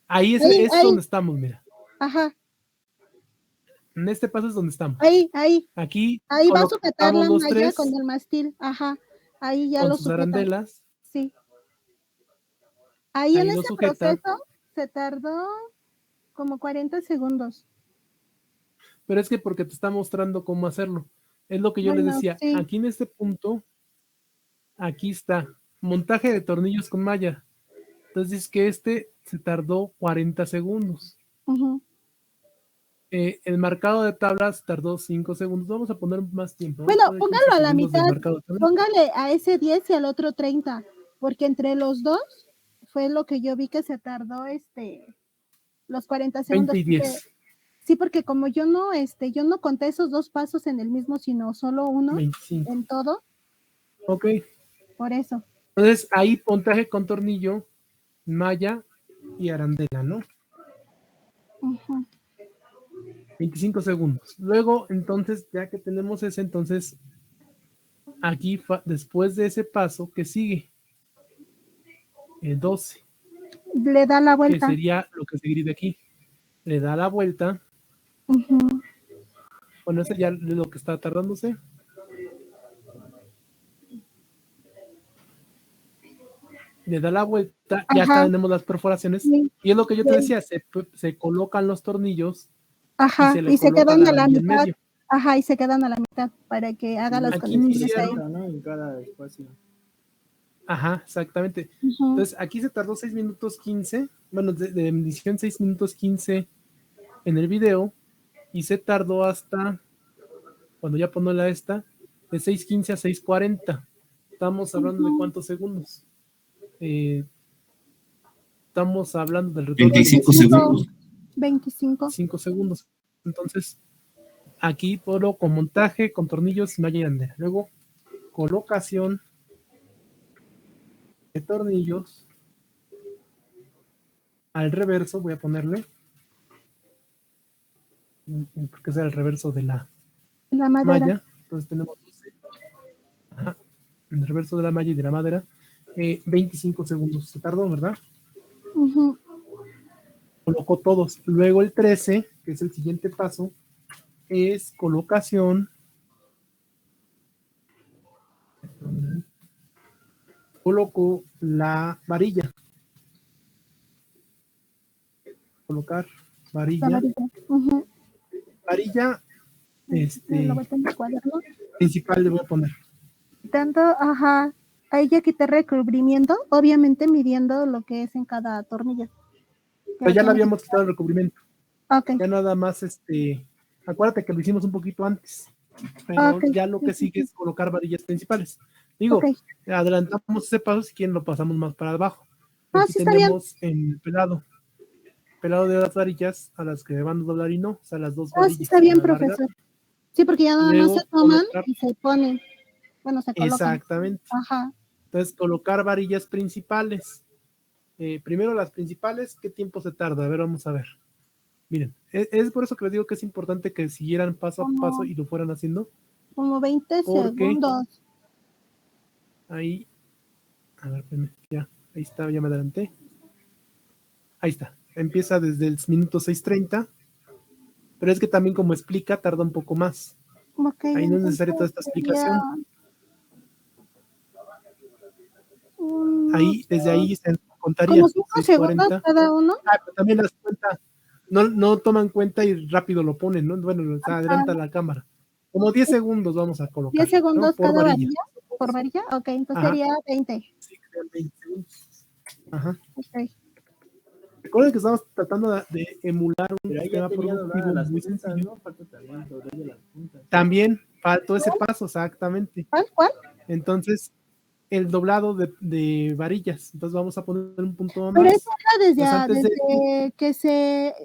ahí es Ahí, donde estamos, mira. ajá, En este paso es donde estamos. ahí. Aquí Ahí va a sujetar colocamos la los malla con tres el mastil, ajá. Ahí ya con lo sus sujeta. arandelas. Sí. Ahí en Ahí lo ese sujetan. proceso se tardó como 40 segundos. Pero es que porque te está mostrando cómo hacerlo. Es lo que yo les Bueno, decía. sí. Aquí en este punto, aquí está. Montaje de tornillos con malla. Entonces que este se tardó 40 segundos. Ujú. El marcado de tablas tardó 5 segundos. Vamos a poner más tiempo. Vamos Bueno, a poner 15 póngalo a la segundos del mitad. marcado de tablas. Póngale a ese 10 y al otro 30. Porque entre los dos fue lo que yo vi que se tardó los 40 segundos. 20 y 10. Sí, porque como yo no conté esos dos pasos en el mismo, sino solo uno 25. en todo, Ok. por eso. Entonces ahí montaje con tornillo, malla y arandela, ¿no? Ujú. 25 segundos. Luego, entonces, ya que tenemos ese, entonces, aquí, después de ese paso, ¿qué sigue? El 12, Le da la que vuelta. sería lo que seguiría de aquí. Le da la vuelta. Ujú. Bueno, ese ya es lo que está tardándose. Le da la vuelta, ya Ajá. tenemos las perforaciones. Sí. Y es lo que yo te Sí. decía, se colocan los tornillos Ajá, se le y se coloca quedan la a la varilla en mitad. medio. Ajá, y se quedan a la mitad para que haga las Aquí conexiones ahí. iniciaron. ¿no? En cada espacio. Ajá, exactamente. Ujú. Entonces, aquí se tardó 6 minutos 15, bueno, de emisión 6 minutos 15 en el video, y se tardó hasta, cuando ya pongo la esta, de 6:15 a 6:40. Estamos hablando de cuántos segundos. Estamos hablando del retorno de 25 segundos. 25. 5 segundos. Entonces, aquí todo con montaje, con tornillos y malla y arandela. Luego, colocación de tornillos. Al reverso voy a ponerle, porque es el reverso de la La madera. malla. Entonces tenemos ajá, el reverso de la malla y de la madera. 25 segundos se tardó, ¿verdad? Ujú. Colocó todos. Luego el 13, que es el siguiente paso, es colocación. Colocó la varilla. Colocar La varilla. varilla. Ujú. Varilla Lo voy a tener cuaderno. principal le voy a poner. Tanto, ajá. Ahí ya quité recubrimiento, obviamente midiendo lo que es en cada tornillo. Pero ya le habíamos quitado el recubrimiento. Ok. Ya nada más, acuérdate que lo hicimos un poquito antes. Pero Ok. ya lo que sigue es colocar varillas principales. Digo, Ok. adelantamos ese paso, si quieren lo pasamos más para abajo. Ah, Aquí sí, está bien. tenemos el pelado de las varillas a las que van a doblar y no, o sea, las dos Ah, sí, varillas. está bien, la larga. profesor. Sí, porque ya nada más Luego se toman colocar, y se ponen. Bueno, se colocan. exactamente. Ajá. Entonces, colocar varillas principales. Primero las principales, ¿qué tiempo se tarda? A ver, vamos a ver. Miren, es por eso que les digo que es importante que siguieran paso a paso y lo fueran haciendo. Como 20 Porque segundos. ahí, a ver, espérame, ya, ahí está, ya me adelanté. Ahí está, empieza desde el minuto 6:30, pero es que también como explica, tarda un poco más. Ok, Ahí no es necesaria toda entonces esta explicación. sería Ahí, desde ahí se contaría como 5 segundos 6:40. cada uno. Pero también las cuenta, no toman cuenta y rápido lo ponen, ¿no? Bueno, o sea, adelanta la cámara. Como 10 segundos vamos a colocar, 10 segundos ¿no? Por cada varilla. varilla. ¿Por varilla? Ok, entonces Ajá. sería 20. Sí, quedan 20 segundos. Ajá. Ok. Recuerden que estamos tratando de emular un Pero ahí ya sistema tenía dobladas productivo las muy puntas, sencillo. ¿no? Falta también doblar de las puntas. También faltó ese paso, exactamente. ¿Cuál? Entonces, el doblado de varillas. Entonces vamos a poner un punto Pero más. eso era Pues antes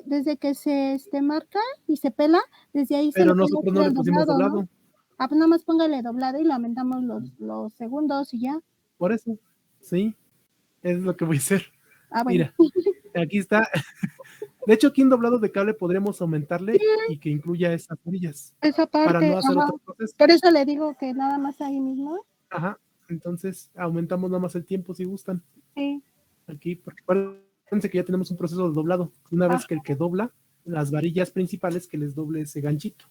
desde que se marca y se pela, desde ahí se Pero le puede nosotros hacer no le el pusimos doblado, ¿no? doblado. Ah, pues nada más póngale doblado y le aumentamos los segundos y ya. Por eso, sí, es lo que voy a hacer. Ah, bueno. Mira, aquí está. De hecho, aquí en doblado de cable podremos aumentarle y que incluya esas varillas Esa para parte, no hacer ajá. otro proceso. Por eso le digo que nada más ahí mismo. Ajá. Entonces, aumentamos nada más el tiempo si gustan. Sí. Aquí, porque acuérdense que ya tenemos un proceso de doblado. Una vez que el que dobla las varillas principales, que les doble ese ganchito.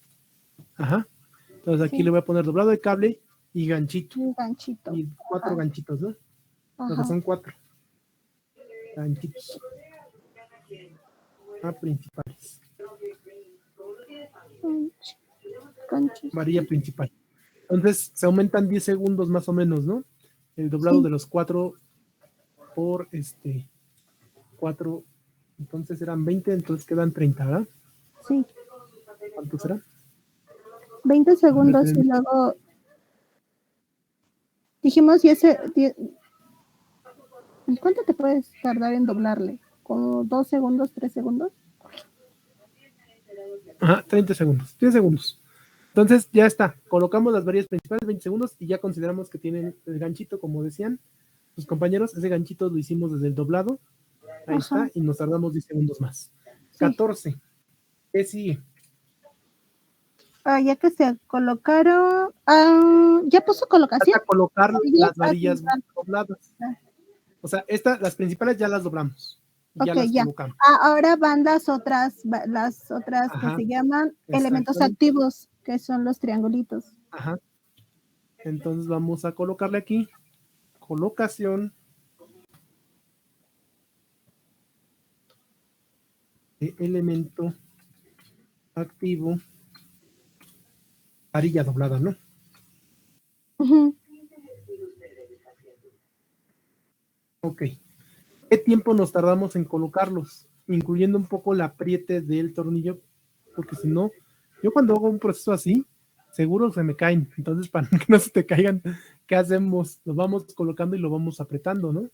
Ajá. Entonces aquí Sí. le voy a poner doblado de cable y ganchito. Un ganchito. Y 4 ganchitos, ¿no? Porque Ajá. son 4 ganchitos. Principales. Ganchos. Varilla principal. Entonces se aumentan 10 segundos más o menos, ¿no? El doblado de los 4 por 4. Entonces eran 20, entonces quedan 30, ¿verdad? Sí. ¿Cuánto será? 20 segundos y luego dijimos, y ese, ¿cuánto te puedes tardar en doblarle? ¿Como 2 segundos, 3 segundos? Ajá, 30 segundos, 10 segundos. Entonces ya está, colocamos las varillas principales, 20 segundos, y ya consideramos que tienen el ganchito, como decían sus compañeros, ese ganchito lo hicimos desde el doblado, ahí está, y nos tardamos 10 segundos más. Sí. 14. ¿Qué sigue? Ya que se colocaron, ya puso colocación. Hasta colocar las varillas dobladas. O sea, las principales ya las doblamos. Y ya las colocamos. Ahora van las otras que se llaman elementos activos, que son los triangulitos. Ajá. Entonces vamos a colocarle aquí colocación de elemento activo, varilla doblada, ¿no? Ok. ¿Qué tiempo nos tardamos en colocarlos? Incluyendo un poco el apriete del tornillo, porque si no, yo cuando hago un proceso así, seguro se me caen. Entonces, para que no se te caigan, ¿qué hacemos? Lo vamos colocando y lo vamos apretando, ¿no?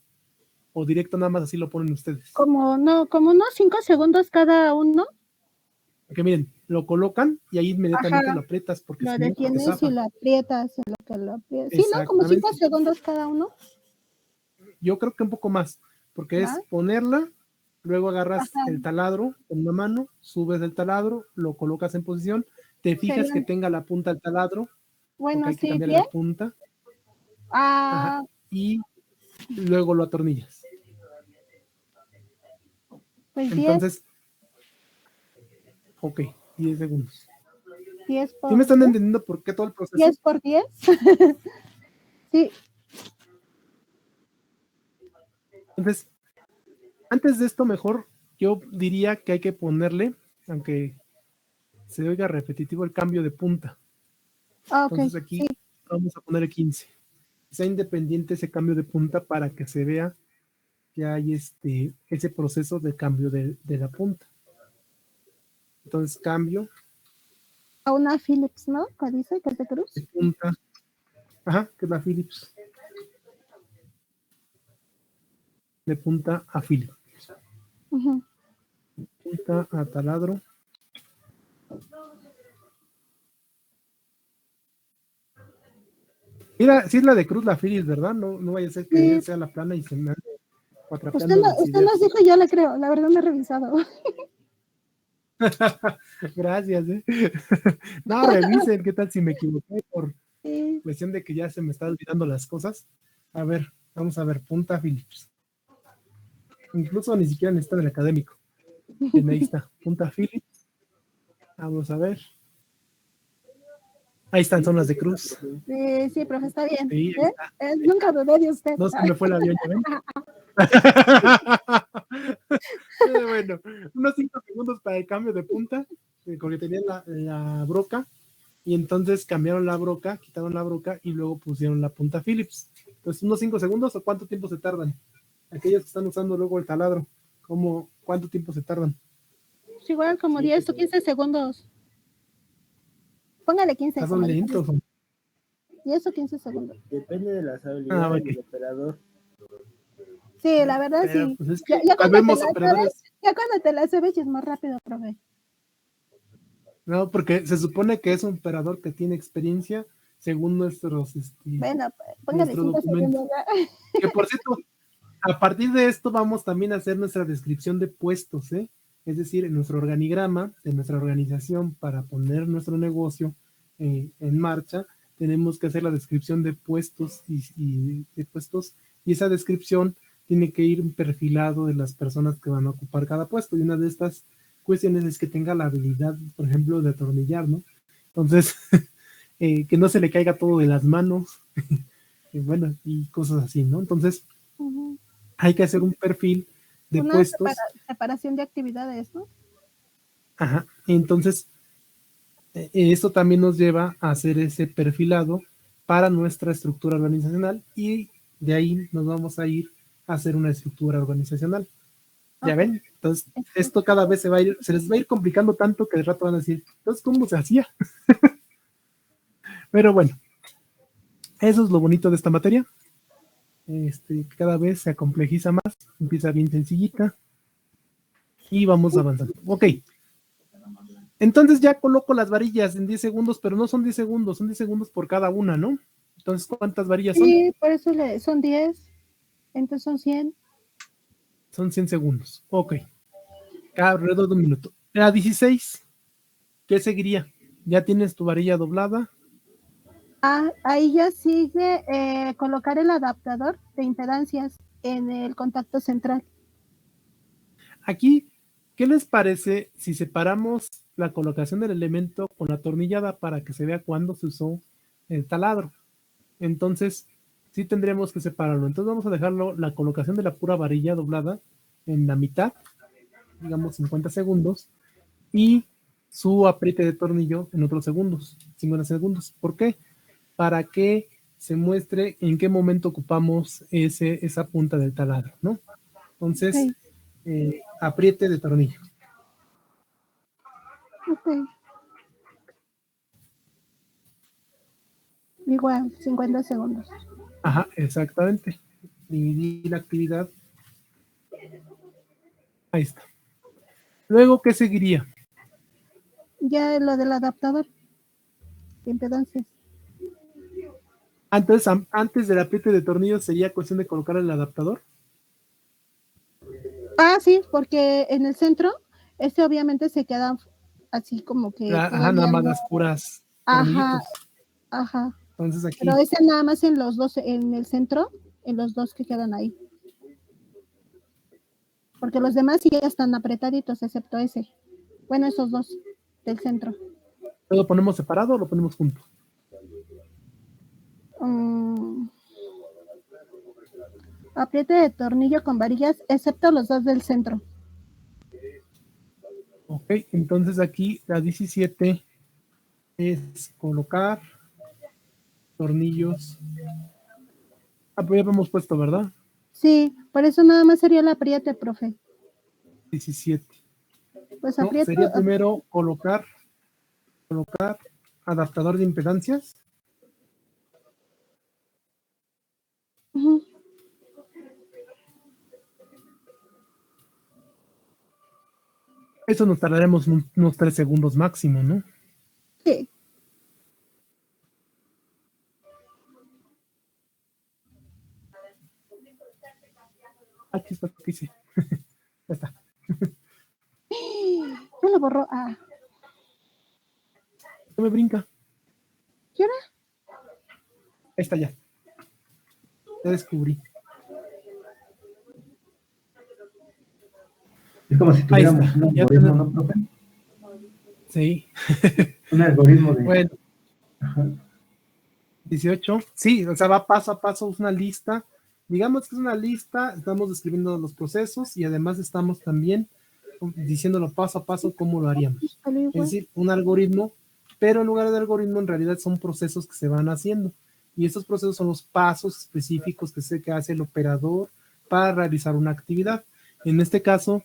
O directo nada más así lo ponen ustedes. Como unos 5 segundos cada uno. Porque miren, lo colocan y ahí inmediatamente lo aprietas. Porque lo si detienes no, y lo aprietas en lo que lo aprietas. Sí, ¿no? Como 5 segundos cada uno. Yo creo que un poco más, porque es ponerla, luego agarras el taladro con una mano, subes el taladro, lo colocas en posición, te fijas que tenga la punta del taladro, bueno, hay que cambiar la punta, y luego lo atornillas. Pues entonces, 10. 10 segundos. 10 por ¿Sí me están entendiendo por qué todo el proceso? 10 por 10. Sí. Entonces, antes de esto, mejor yo diría que hay que ponerle, aunque se oiga repetitivo, el cambio de punta. Entonces aquí vamos a ponerle 15. Sea independiente ese cambio de punta para que se vea que hay ese proceso de cambio de la punta. Entonces cambio. A una Philips, ¿no? ¿Qué dice? ¿Que es de cruz? De punta. Ajá, que es la Philips. De punta a Philips. Punta a taladro. Mira, si es la de cruz, la Philips, ¿verdad? No vaya a ser que sea la plana y se me ande cuatrapeando. Usted nos dijo, yo le creo. La verdad no he revisado. Gracias, No, revisen qué tal si me equivoqué por cuestión de que ya se me están olvidando las cosas. A ver, vamos a ver, punta Philips. Incluso ni siquiera necesita del académico. Bien, ahí está, punta Philips. Vamos a ver. Ahí están, son las de cruz. Sí, profe, está bien. Sí, nunca dudé de usted. No se me fue el avión, ¿ya ven? Bueno, unos 5 segundos para el cambio de punta, porque tenían la broca, y entonces cambiaron la broca, quitaron la broca y luego pusieron la punta Philips. Entonces, unos 5 segundos, ¿o cuánto tiempo se tardan? Aquellos que están usando luego el taladro, ¿Cuánto tiempo se tardan? Es igual como 10 o 15 segundos. Póngale 15. ¿Son lentos? 10 o 15 segundos. Depende de las habilidades ok. del operador. Sí, la verdad Pero, sí. pues, es que Ya cuando sabemos te la operadores. sabes, ya cuando te la sabes es más rápido, profe. No, porque se supone que es un operador que tiene experiencia según nuestros Bueno, póngale nuestro 5 documento. segundos. ¿Ya? Que por cierto, a partir de esto vamos también a hacer nuestra descripción de puestos, ¿eh? Es decir, en nuestro organigrama de nuestra organización para poner nuestro negocio en marcha, tenemos que hacer la descripción de puestos y esa descripción tiene que ir perfilado de las personas que van a ocupar cada puesto. Y una de estas cuestiones es que tenga la habilidad, por ejemplo, de atornillar, ¿no? Entonces, que no se le caiga todo de las manos, y bueno, y cosas así, ¿no? Entonces, hay que hacer un perfil de Una puestos. separación de actividades, ¿no? Ajá. Entonces, esto también nos lleva a hacer ese perfilado para nuestra estructura organizacional y de ahí nos vamos a ir a hacer una estructura organizacional. ¿Ya ven? Entonces, esto cada vez se les va a ir complicando tanto que de rato van a decir, entonces, ¿cómo se hacía? Pero bueno, eso es lo bonito de esta materia. Cada vez se complejiza más, empieza bien sencillita y vamos avanzando. Ok. Entonces ya coloco las varillas en 10 segundos, pero no son 10 segundos, son 10 segundos por cada una, ¿no? Entonces, ¿cuántas varillas son? Sí, por eso son 10, entonces son 100. Son 100 segundos. Ok. Cada alrededor de un minuto. A 16, ¿qué seguiría? ¿Ya tienes tu varilla doblada? Ahí ya sigue colocar el adaptador de impedancias en el contacto central. Aquí, ¿qué les parece si separamos la colocación del elemento con la atornillada para que se vea cuándo se usó el taladro? Entonces, sí tendríamos que separarlo. Entonces vamos a dejarlo, la colocación de la pura varilla doblada en la mitad, digamos 50 segundos, y su apriete de tornillo en otros segundos, 50 segundos. ¿Por qué? Para que se muestre en qué momento ocupamos esa punta del taladro, ¿no? Entonces, apriete de tornillo. Ok. Igual, 50 segundos. Ajá, exactamente. Dividir la actividad. Ahí está. Luego, ¿qué seguiría? Ya lo del adaptador de impedancias. Entonces, antes del apriete de tornillo sería cuestión de colocar el adaptador. Sí, porque en el centro, obviamente se queda así como que Ajá, nada más las puras tornillitos. Ajá. Entonces aquí. Pero ese nada más en los dos, en el centro, en los dos que quedan ahí. Porque los demás sí ya están apretaditos, excepto ese. Bueno, esos dos del centro. ¿Lo ponemos separado o lo ponemos junto? Apriete de tornillo con varillas, excepto los dos del centro. Ok, entonces aquí la 17 es colocar tornillos. Pues ya lo hemos puesto, ¿verdad? Sí, por eso nada más sería el apriete, profe. 17. Pues No, apriete. sería primero colocar adaptador de impedancias. Eso nos tardaremos unos 3 segundos máximo, ¿no? Sí. Aquí está, ¿qué hice? Ya está. No lo borró. ¿Qué me brinca? ¿Qué hora? Ahí está ya. Ya descubrí. Es como si tuviéramos un algoritmo, ¿no, profe? Sí. Un algoritmo de... Bueno. Ajá. 18. Sí, o sea, va paso a paso, es una lista. Digamos que es una lista, estamos describiendo los procesos y además estamos también diciéndolo paso a paso cómo lo haríamos. Es decir, un algoritmo, pero en lugar de algoritmo en realidad son procesos que se van haciendo. Y estos procesos son los pasos específicos que hace el operador para realizar una actividad. En este caso,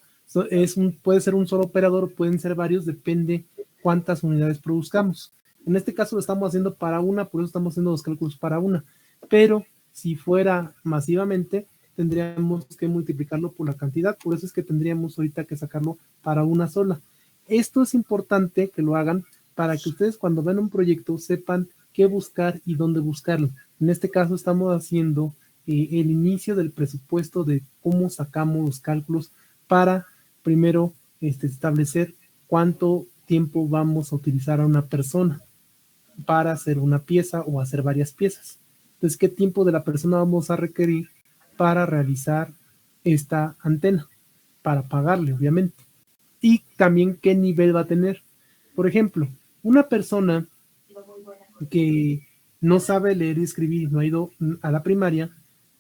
puede ser un solo operador, pueden ser varios, depende cuántas unidades produzcamos. En este caso lo estamos haciendo para una, por eso estamos haciendo los cálculos para una. Pero si fuera masivamente, tendríamos que multiplicarlo por la cantidad. Por eso es que tendríamos ahorita que sacarlo para una sola. Esto es importante que lo hagan para que ustedes cuando vean un proyecto sepan qué buscar y dónde buscarlo. En este caso estamos haciendo el inicio del presupuesto de cómo sacamos los cálculos para primero establecer cuánto tiempo vamos a utilizar a una persona para hacer una pieza o hacer varias piezas. Entonces, ¿qué tiempo de la persona vamos a requerir para realizar esta antena? Para pagarle, obviamente. Y también qué nivel va a tener. Por ejemplo, una persona que no sabe leer y escribir, no ha ido a la primaria,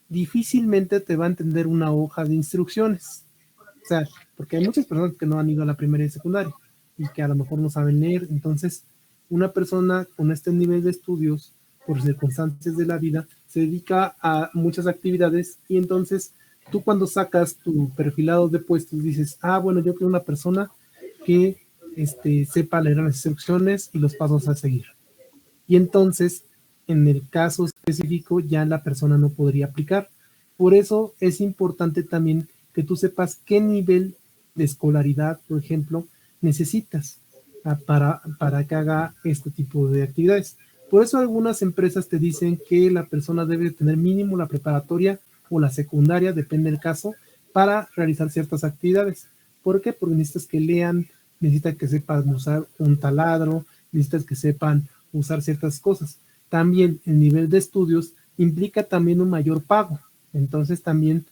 difícilmente te va a entender una hoja de instrucciones. O sea, porque hay muchas personas que no han ido a la primaria y secundaria y que a lo mejor no saben leer. Entonces, una persona con este nivel de estudios, por circunstancias de la vida, se dedica a muchas actividades y entonces tú cuando sacas tu perfilado de puestos dices, bueno, yo quiero una persona que sepa leer las instrucciones y los pasos a seguir. Y entonces, en el caso específico, ya la persona no podría aplicar. Por eso es importante también que tú sepas qué nivel de escolaridad, por ejemplo, necesitas para que haga este tipo de actividades. Por eso algunas empresas te dicen que la persona debe tener mínimo la preparatoria o la secundaria, depende del caso, para realizar ciertas actividades. ¿Por qué? Porque necesitas que lean, necesitas que sepan usar un taladro, necesitas que sepan usar ciertas cosas. También el nivel de estudios implica también un mayor pago. Entonces también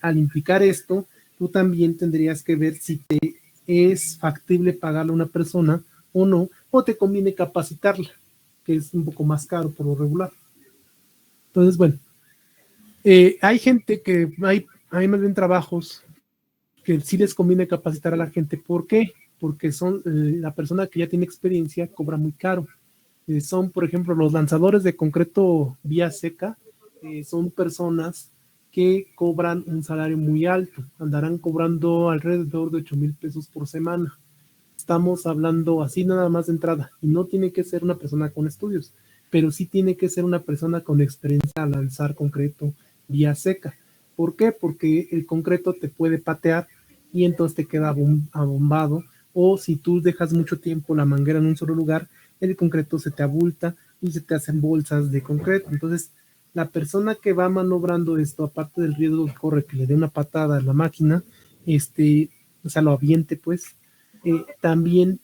al implicar esto, tú también tendrías que ver si te es factible pagarle a una persona o no, o te conviene capacitarla, que es un poco más caro por lo regular. Entonces, bueno, hay gente que hay más bien trabajos que sí les conviene capacitar a la gente. ¿Por qué? Porque son la persona que ya tiene experiencia cobra muy caro. Son, por ejemplo, los lanzadores de concreto vía seca, son personas que cobran un salario muy alto, andarán cobrando alrededor de 8,000 pesos por semana. Estamos hablando así nada más de entrada, y no tiene que ser una persona con estudios, pero sí tiene que ser una persona con experiencia al lanzar concreto vía seca. ¿Por qué? Porque el concreto te puede patear y entonces te queda abombado, o si tú dejas mucho tiempo la manguera en un solo lugar, el concreto se te abulta y se te hacen bolsas de concreto. Entonces, la persona que va manobrando esto, aparte del riesgo que corre que le dé una patada a la máquina, o sea, lo aviente, pues, también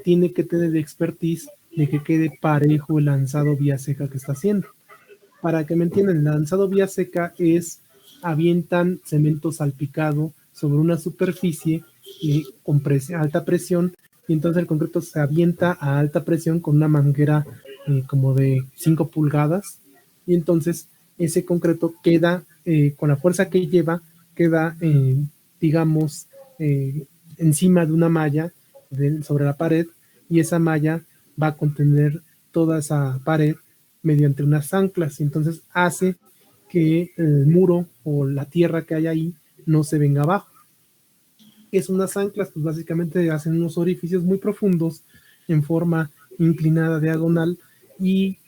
tiene que tener expertise de que quede parejo el lanzado vía seca que está haciendo. Para que me entiendan, el lanzado vía seca es avientan cemento salpicado sobre una superficie con alta presión, y entonces el concreto se avienta a alta presión con una manguera como de 5 pulgadas, y entonces ese concreto queda, con la fuerza que lleva, queda, digamos, encima de una malla sobre la pared, y esa malla va a contener toda esa pared mediante unas anclas, y entonces hace que el muro o la tierra que hay ahí no se venga abajo. Es unas anclas, pues básicamente hacen unos orificios muy profundos en forma inclinada diagonal y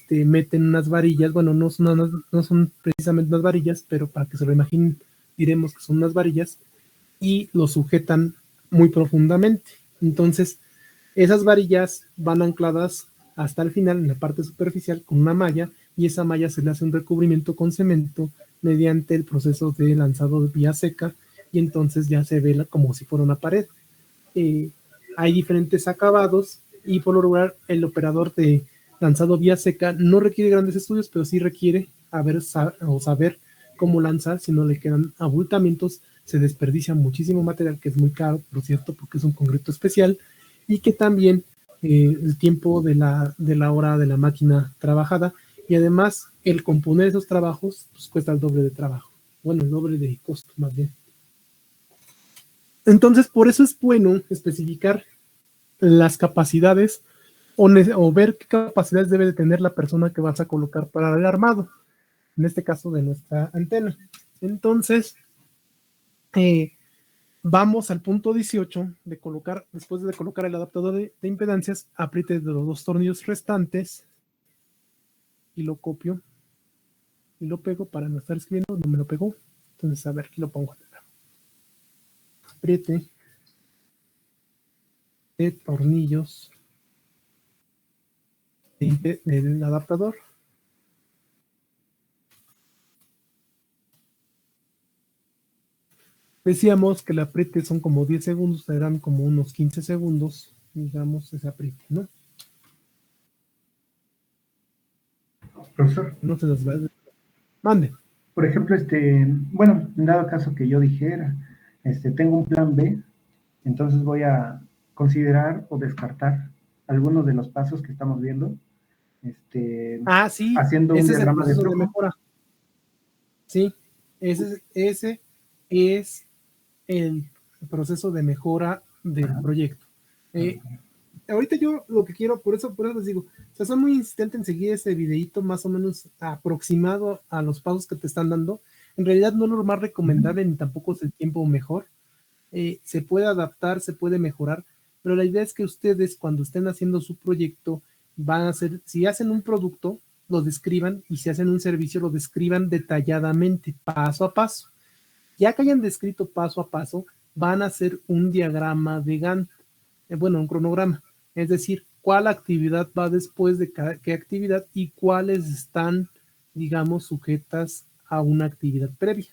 meten unas varillas. Bueno, no son precisamente unas varillas, pero para que se lo imaginen, diremos que son unas varillas y lo sujetan muy profundamente. Entonces, esas varillas van ancladas hasta el final en la parte superficial con una malla, y esa malla se le hace un recubrimiento con cemento mediante el proceso de lanzado de vía seca, y entonces ya se ve como si fuera una pared. Hay diferentes acabados, y por lo regular el operador de lanzado vía seca no requiere grandes estudios, pero sí requiere saber cómo lanzar. Si no le quedan abultamientos, se desperdicia muchísimo material, que es muy caro, por cierto, porque es un concreto especial, y que también el tiempo de la hora de la máquina trabajada, y además el componer esos trabajos pues cuesta el doble de trabajo, bueno, el doble de costo más bien. Entonces, por eso es bueno especificar las capacidades o ver qué capacidades debe de tener la persona que vas a colocar para el armado, en este caso de nuestra antena. Entonces, Vamos al punto 18 de colocar, después de colocar el adaptador de impedancias, apriete de los 2 tornillos restantes y lo copio y lo pego para no estar escribiendo, no me lo pegó. Entonces, a ver, aquí lo pongo. Apriete de tornillos del adaptador. Decíamos que el apriete son como 10 segundos, serán como unos 15 segundos, digamos, ese apriete, ¿no? Profesor, No se las va a... Mande. por ejemplo, bueno, en dado caso que yo dijera, tengo un plan B, entonces voy a considerar o descartar algunos de los pasos que estamos viendo, Sí, haciendo un ese es el diagrama de proceso de flujo. mejora. Sí, ese es el proceso de mejora del proyecto. Ahorita yo lo que quiero, por eso les digo, o sea, son muy insistentes en seguir ese videito más o menos aproximado a los pasos que te están dando. En realidad no es lo más recomendable ni tampoco es el tiempo mejor. Se puede adaptar, se puede mejorar, pero la idea es que ustedes cuando estén haciendo su proyecto van a hacer, si hacen un producto, lo describan, y si hacen un servicio, lo describan detalladamente, paso a paso. Ya que hayan descrito paso a paso, van a hacer un diagrama de Gantt, un cronograma, es decir, cuál actividad va después de qué actividad y cuáles están, digamos, sujetas a una actividad previa.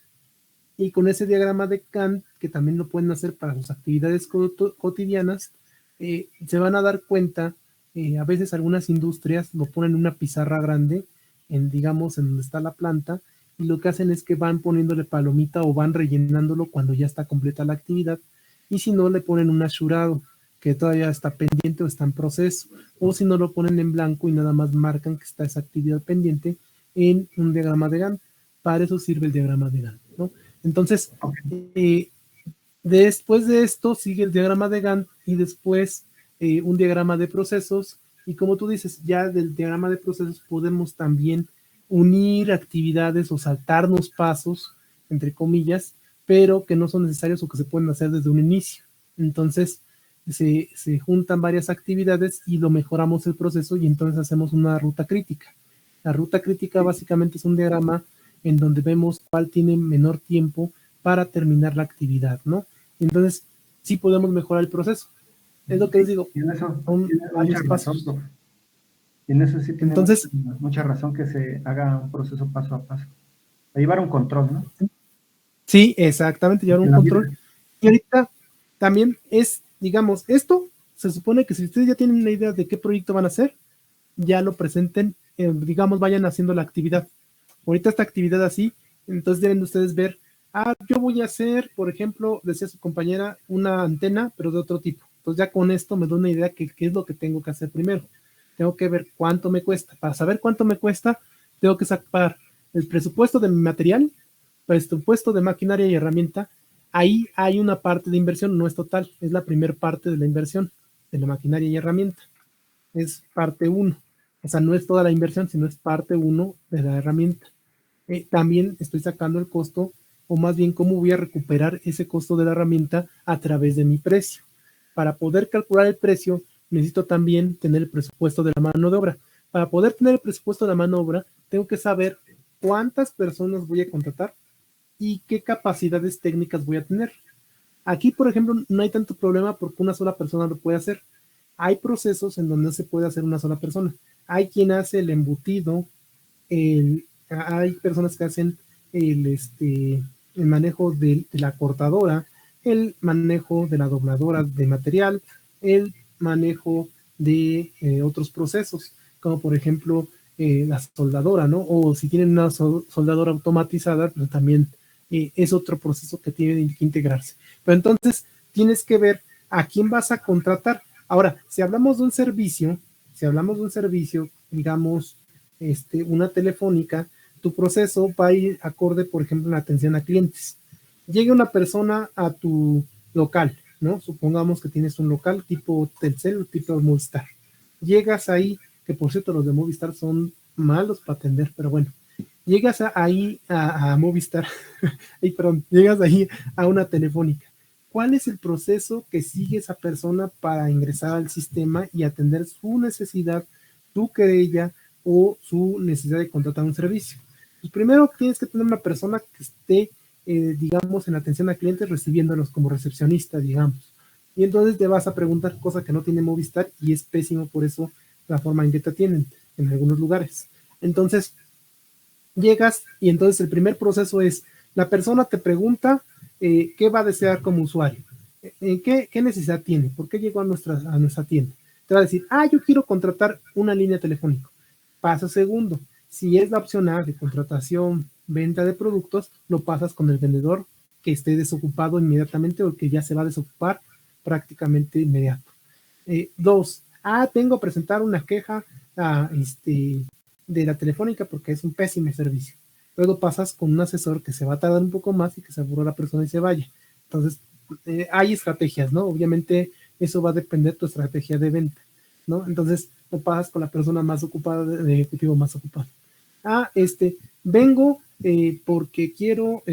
Y con ese diagrama de Gantt, que también lo pueden hacer para sus actividades cotidianas, se van a dar cuenta, a veces algunas industrias lo ponen en una pizarra grande, digamos, en donde está la planta, y lo que hacen es que van poniéndole palomita o van rellenándolo cuando ya está completa la actividad, y si no, le ponen un asurado, que todavía está pendiente o está en proceso, o si no, lo ponen en blanco y nada más marcan que está esa actividad pendiente en un diagrama de Gantt. Para eso sirve el diagrama de Gantt, ¿no? Entonces, después de esto sigue el diagrama de Gantt y después un diagrama de procesos, y como tú dices, ya del diagrama de procesos podemos también unir actividades o saltarnos pasos, entre comillas, pero que no son necesarios o que se pueden hacer desde un inicio. Entonces, se juntan varias actividades y lo mejoramos el proceso y entonces hacemos una ruta crítica. La ruta crítica básicamente es un diagrama en donde vemos cuál tiene menor tiempo para terminar la actividad, ¿no? Entonces, sí podemos mejorar el proceso. Es lo que les digo. Y en eso son tiene varios mucha razón, pasos. profe. Y en eso sí tiene Entonces, mucha razón que se haga un proceso paso a paso. A llevar un control, ¿no? sí, exactamente, llevar un control. Y ahorita también es, digamos, esto se supone que si ustedes ya tienen una idea de qué proyecto van a hacer, ya lo presenten, digamos, vayan haciendo la actividad. Ahorita esta actividad así, entonces deben ustedes ver, yo voy a hacer, por ejemplo, decía su compañera, una antena, pero de otro tipo. Entonces ya con esto me doy una idea de qué es lo que tengo que hacer primero. Tengo que ver cuánto me cuesta. Para saber cuánto me cuesta, tengo que sacar el presupuesto de mi material, presupuesto de maquinaria y herramienta. Ahí hay una parte de inversión, no es total, es la primera parte de la inversión de la maquinaria y herramienta. Es parte 1. O sea, no es toda la inversión, sino es parte 1 de la herramienta. También estoy sacando el costo, o más bien cómo voy a recuperar ese costo de la herramienta a través de mi precio. Para poder calcular el precio, necesito también tener el presupuesto de la mano de obra. Para poder tener el presupuesto de la mano de obra, tengo que saber cuántas personas voy a contratar y qué capacidades técnicas voy a tener. Aquí, por ejemplo, no hay tanto problema porque una sola persona lo puede hacer. Hay procesos en donde no se puede hacer una sola persona. Hay quien hace el embutido, hay personas que hacen el manejo de la cortadora, el manejo de la dobladora de material, el manejo de otros procesos, como por ejemplo la soldadora, ¿no? O si tienen una soldadora automatizada, pues también es otro proceso que tiene que integrarse. Pero entonces tienes que ver a quién vas a contratar. Ahora, si hablamos de un servicio, digamos, una telefónica, tu proceso va a ir acorde, por ejemplo, en la atención a clientes. Llega una persona a tu local, ¿no? Supongamos que tienes un local tipo Telcel o tipo Movistar. Llegas ahí, que por cierto los de Movistar son malos para atender, pero bueno. llegas ahí a Movistar, ay, perdón, llegas ahí a una telefónica. ¿Cuál es el proceso que sigue esa persona para ingresar al sistema y atender su necesidad, su querella o su necesidad de contratar un servicio? Pues primero tienes que tener una persona que esté, digamos, en atención a clientes recibiéndolos como recepcionista, digamos. Y entonces te vas a preguntar cosas que no tiene Movistar y es pésimo por eso la forma en que te atienden en algunos lugares. Entonces, llegas y entonces el primer proceso es, la persona te pregunta qué va a desear como usuario, qué necesidad tiene, por qué llegó a nuestra tienda. Te va a decir, yo quiero contratar una línea telefónica. Paso segundo, si es la opción A de contratación, venta de productos, lo pasas con el vendedor que esté desocupado inmediatamente o que ya se va a desocupar prácticamente inmediato. Dos, tengo que presentar una queja de la telefónica porque es un pésimo servicio. Luego pasas con un asesor que se va a tardar un poco más y que se aburra la persona y se vaya. Entonces, hay estrategias, ¿no? Obviamente eso va a depender de tu estrategia de venta, ¿no? Entonces, lo pasas con la persona más ocupada, de ejecutivo más ocupado. Vengo porque quiero,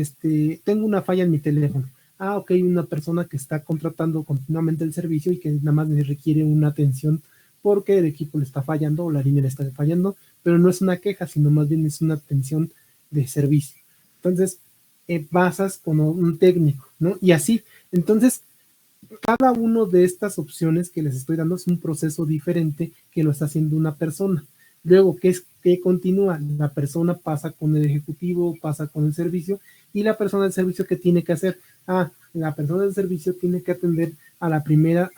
tengo una falla en mi teléfono. Ok, una persona que está contratando continuamente el servicio y que nada más le requiere una atención porque el equipo le está fallando o la línea le está fallando, pero no es una queja, sino más bien es una atención de servicio. Entonces, pasas con un técnico, ¿no? Y así, entonces, cada una de estas opciones que les estoy dando es un proceso diferente que lo está haciendo una persona. Luego, ¿qué continúa? La persona pasa con el ejecutivo, pasa con el servicio, y la persona del servicio, ¿qué tiene que hacer? La persona del servicio tiene que atender a la primera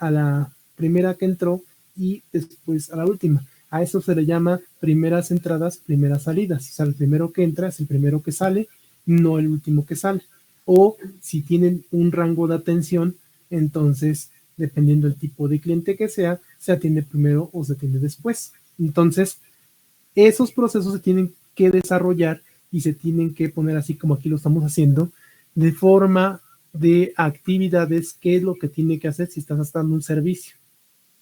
que entró y después a la última. A eso se le llama primeras entradas, primeras salidas. O sea, el primero que entra es el primero que sale, no el último que sale. O si tienen un rango de atención, entonces, dependiendo del tipo de cliente que sea, se atiende primero o se atiende después. Entonces, esos procesos se tienen que desarrollar y se tienen que poner así como aquí lo estamos haciendo, de forma de actividades, qué es lo que tiene que hacer si estás dando un servicio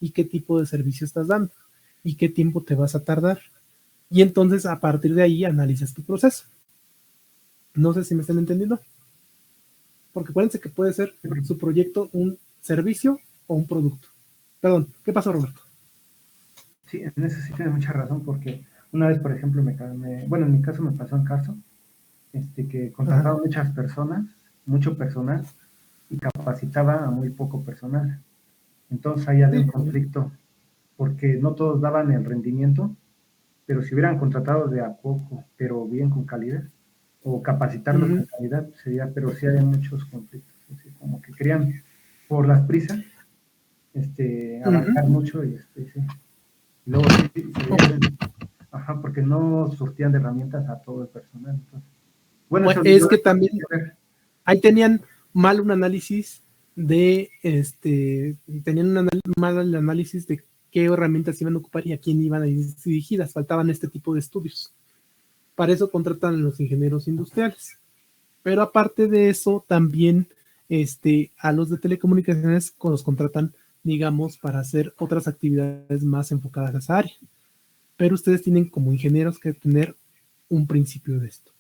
y qué tipo de servicio estás dando y qué tiempo te vas a tardar. Y entonces, a partir de ahí, analizas tu proceso. No sé si me están entendiendo. Porque acuérdense que puede ser su proyecto un servicio o un producto. Perdón, ¿qué pasó, Roberto? Sí, en eso sí tiene mucha razón, porque una vez, por ejemplo, bueno, en mi caso me pasó en caso, que contrataba muchas personas, mucho personal, y capacitaba a muy poco personal. Entonces ahí había un Sí, conflicto, porque no todos daban el rendimiento, pero si hubieran contratado de a poco, pero bien con calidad, o capacitarlos con calidad, sería, pero sí había muchos conflictos, así como que querían, por las prisas, abarcar mucho y sí. Y luego sí, ajá, porque no surtían de herramientas a todo el personal. Entonces, bueno, eso es yo que también que ver. ahí tenían mal un análisis tenían mal el análisis de qué herramientas iban a ocupar y a quién iban a ir dirigidas. Faltaban este tipo de estudios. Para eso contratan a los ingenieros industriales. Pero aparte de eso, también a los de telecomunicaciones los contratan, digamos, para hacer otras actividades más enfocadas a esa área. Pero ustedes tienen como ingenieros que tener un principio de esto.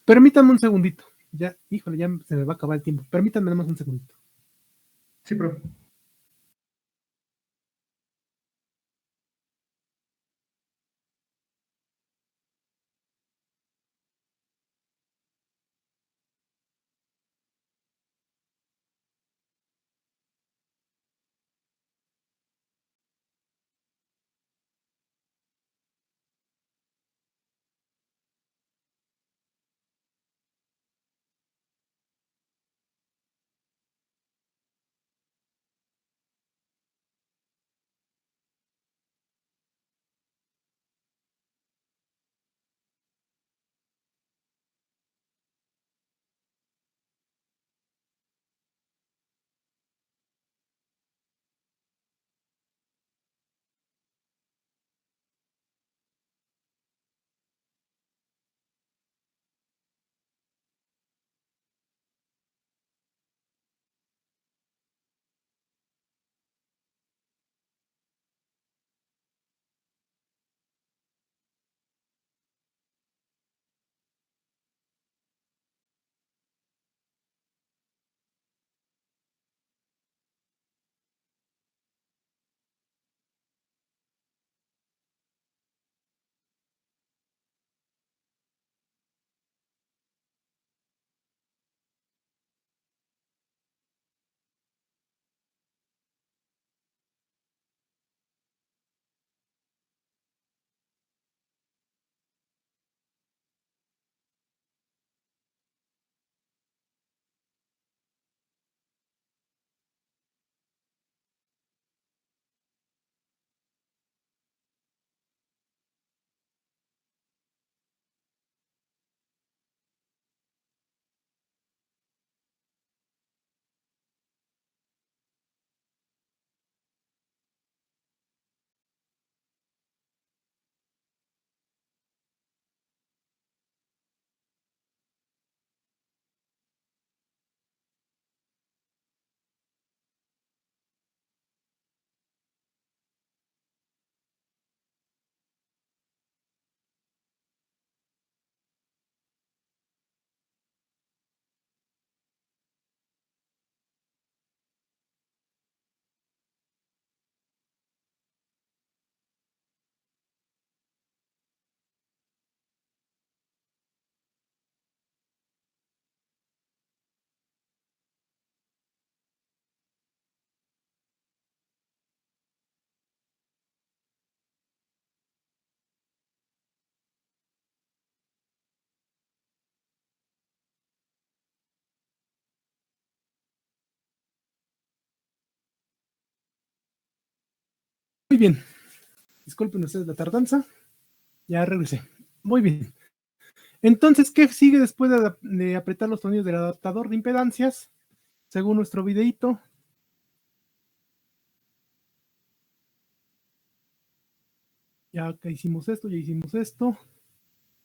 Permítanme un segundito. Ya, híjole, ya se me va a acabar el tiempo. Permítanme nada más un segundito. Sí, pero Muy bien. Disculpen ustedes la tardanza. Ya regresé. Muy bien. Entonces, ¿qué sigue después de apretar los tornillos del adaptador de impedancias? Según nuestro videíto. Ya que hicimos esto, ya hicimos esto.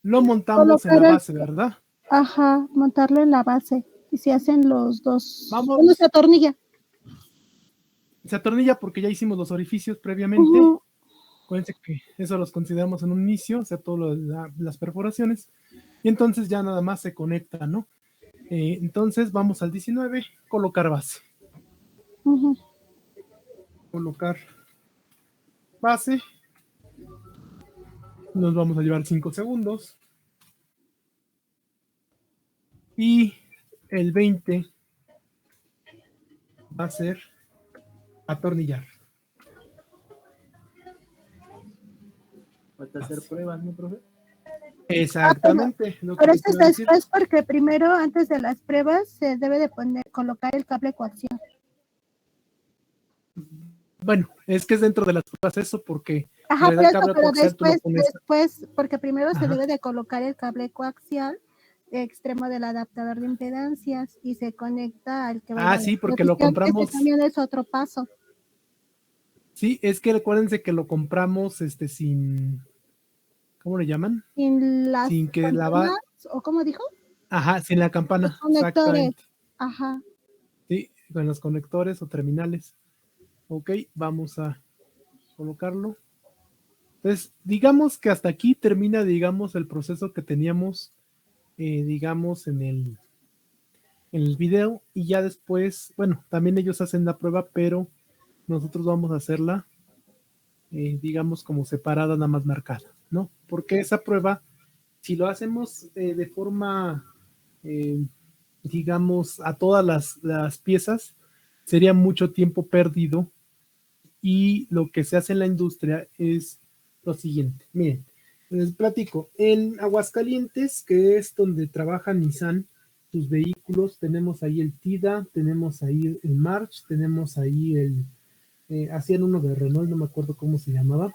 Lo montamos en la base, ¿verdad? Ajá, montarlo en la base. Y se hacen los dos. Vamos. Uno se atornilla. Se atornilla porque ya hicimos los orificios previamente. Acuérdense que eso los consideramos en un inicio, o sea, todas las perforaciones. Y entonces ya nada más se conecta, ¿no? Entonces vamos al 19, colocar base. Colocar base. Nos vamos a llevar 5 segundos. Y el 20 va a ser atornillar. Falta hacer pruebas, ¿no, profe? Exactamente. Pero eso es después porque primero, antes de las pruebas, se debe de colocar el cable coaxial. Bueno, es que es dentro de las pruebas eso porque... Ajá, pero después, porque primero se debe de colocar el cable coaxial extremo del adaptador de impedancias y se conecta al que va a sí, porque lo compramos. Ese también es otro paso. Sí, es que recuérdense que lo compramos sin, ¿cómo le llaman? Sin que la ¿o cómo dijo? Ajá, sin la campana. Los conectores. Ajá. Sí, con los conectores o terminales. Ok, vamos a colocarlo. Entonces, digamos que hasta aquí termina, digamos, el proceso que teníamos, digamos, en el video. Y ya después, bueno, también ellos hacen la prueba, pero nosotros vamos a hacerla, digamos, como separada, nada más marcada, ¿no? Porque esa prueba, si lo hacemos de forma, digamos, a todas las piezas, sería mucho tiempo perdido. Y lo que se hace en la industria es lo siguiente. Miren, les platico. En Aguascalientes, que es donde trabaja Nissan, sus vehículos, tenemos ahí el Tida, tenemos ahí el March, tenemos ahí hacían uno de Renault, no me acuerdo cómo se llamaba.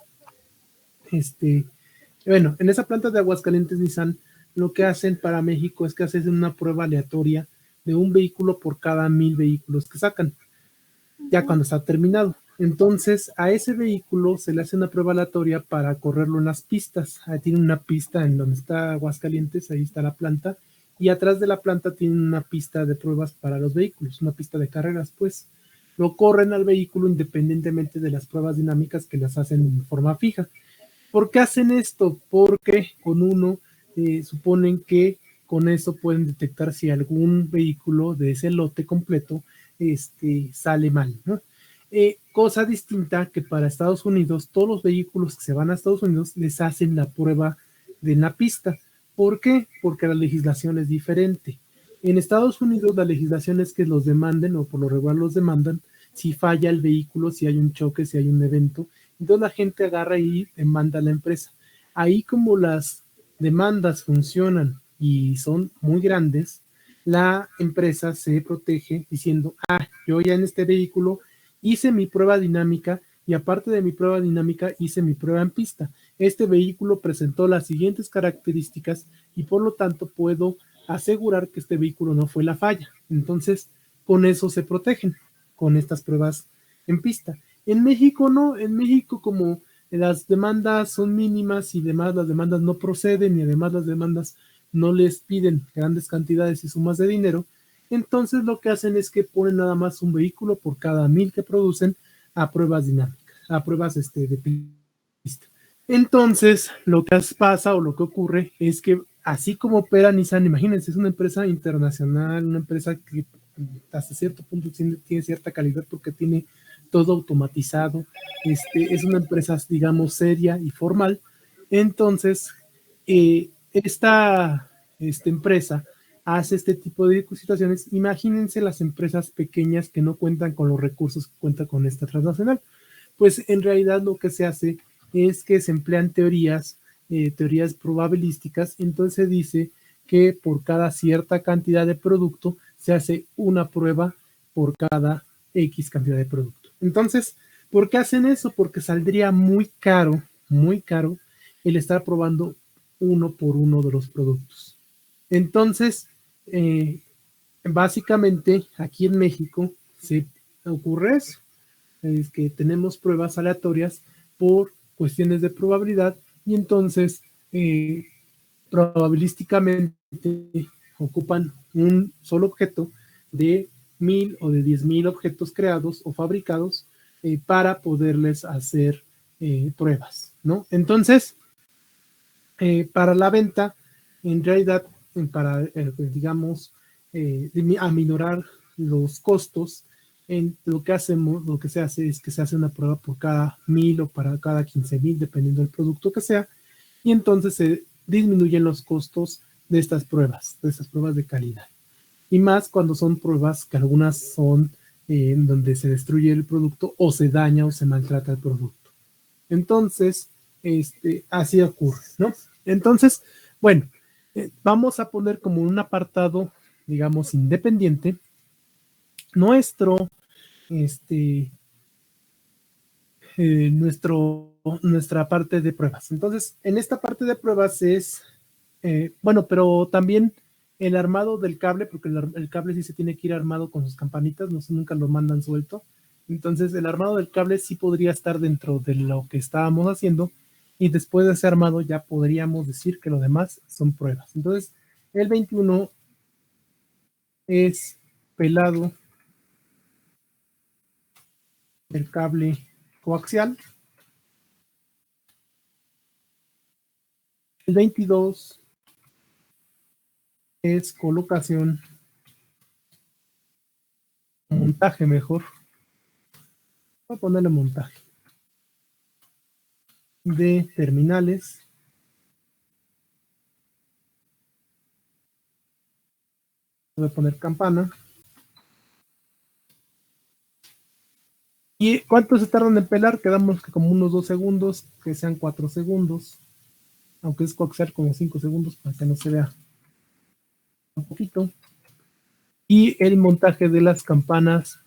Bueno, en esa planta de Aguascalientes Nissan, lo que hacen para México es que hacen una prueba aleatoria de un vehículo por cada 1000 vehículos que sacan, ya cuando está terminado. Entonces, a ese vehículo se le hace una prueba aleatoria para correrlo en las pistas. Ahí tiene una pista en donde está Aguascalientes, ahí está la planta, y atrás de la planta tiene una pista de pruebas para los vehículos, una pista de carreras, pues. Lo corren al vehículo independientemente de las pruebas dinámicas que las hacen en forma fija. ¿Por qué hacen esto? Porque con uno suponen que con eso pueden detectar si algún vehículo de ese lote completo sale mal, ¿no? Cosa distinta que para Estados Unidos, todos los vehículos que se van a Estados Unidos les hacen la prueba de la pista. ¿Por qué? Porque la legislación es diferente. En Estados Unidos la legislación es que los demanden, o por lo regular los demandan, si falla el vehículo, si hay un choque, si hay un evento. Entonces la gente agarra y demanda a la empresa. Ahí como las demandas funcionan y son muy grandes, la empresa se protege diciendo, yo ya en este vehículo hice mi prueba dinámica y aparte de mi prueba dinámica hice mi prueba en pista. Este vehículo presentó las siguientes características y por lo tanto puedo asegurar que este vehículo no fue la falla. Entonces, con eso se protegen, con estas pruebas en pista. En México no, en México como las demandas son mínimas y demás las demandas no proceden y además las demandas no les piden grandes cantidades y sumas de dinero, entonces lo que hacen es que ponen nada más un vehículo por cada 1000 que producen a pruebas dinámicas, a pruebas de pista. Entonces lo que pasa o lo que ocurre es que así como opera Nissan, imagínense, es una empresa internacional, una empresa que hasta cierto punto tiene cierta calidad porque tiene todo automatizado, es una empresa, digamos, seria y formal. Entonces, esta empresa hace este tipo de situaciones. Imagínense las empresas pequeñas que no cuentan con los recursos que cuenta con esta transnacional. Pues en realidad lo que se hace es que se emplean teorías probabilísticas. Entonces se dice que por cada cierta cantidad de producto se hace una prueba por cada X cantidad de producto. Entonces, ¿Por qué hacen eso? Porque saldría muy caro el estar probando uno por uno de los productos. Entonces, básicamente aquí en México se ocurre eso, es que tenemos pruebas aleatorias por cuestiones de probabilidad y entonces probabilísticamente ocupan un solo objeto de 1000 o de 10,000 objetos creados o fabricados para poderles hacer pruebas, ¿no? Entonces, para la venta, en realidad, para, digamos, aminorar los costos, lo que se hace es que se hace una prueba por cada 1000 o para cada 15,000, dependiendo del producto que sea, y entonces se disminuyen los costos de estas pruebas de calidad. Y más cuando son pruebas que algunas son donde se destruye el producto o se daña o se maltrata el producto. Entonces, así ocurre, ¿no? Entonces, bueno, vamos a poner como un apartado, digamos, independiente, nuestra parte de pruebas. Entonces, en esta parte de pruebas es, bueno, pero también el armado del cable, porque el cable sí se tiene que ir armado con sus campanitas, no sé, nunca lo mandan suelto. Entonces, el armado del cable sí podría estar dentro de lo que estábamos haciendo, y después de ese armado ya podríamos decir que lo demás son pruebas. Entonces, el 21 es pelado del cable coaxial. El 22 es colocación, montaje mejor. Voy a ponerle montaje de terminales. Voy a poner campana. ¿Y cuánto se tardan en pelar? Quedamos que como unos 2 segundos, que sean 4 segundos. Aunque es coaxial como 5 segundos para que no se vea un poquito. Y el montaje de las campanas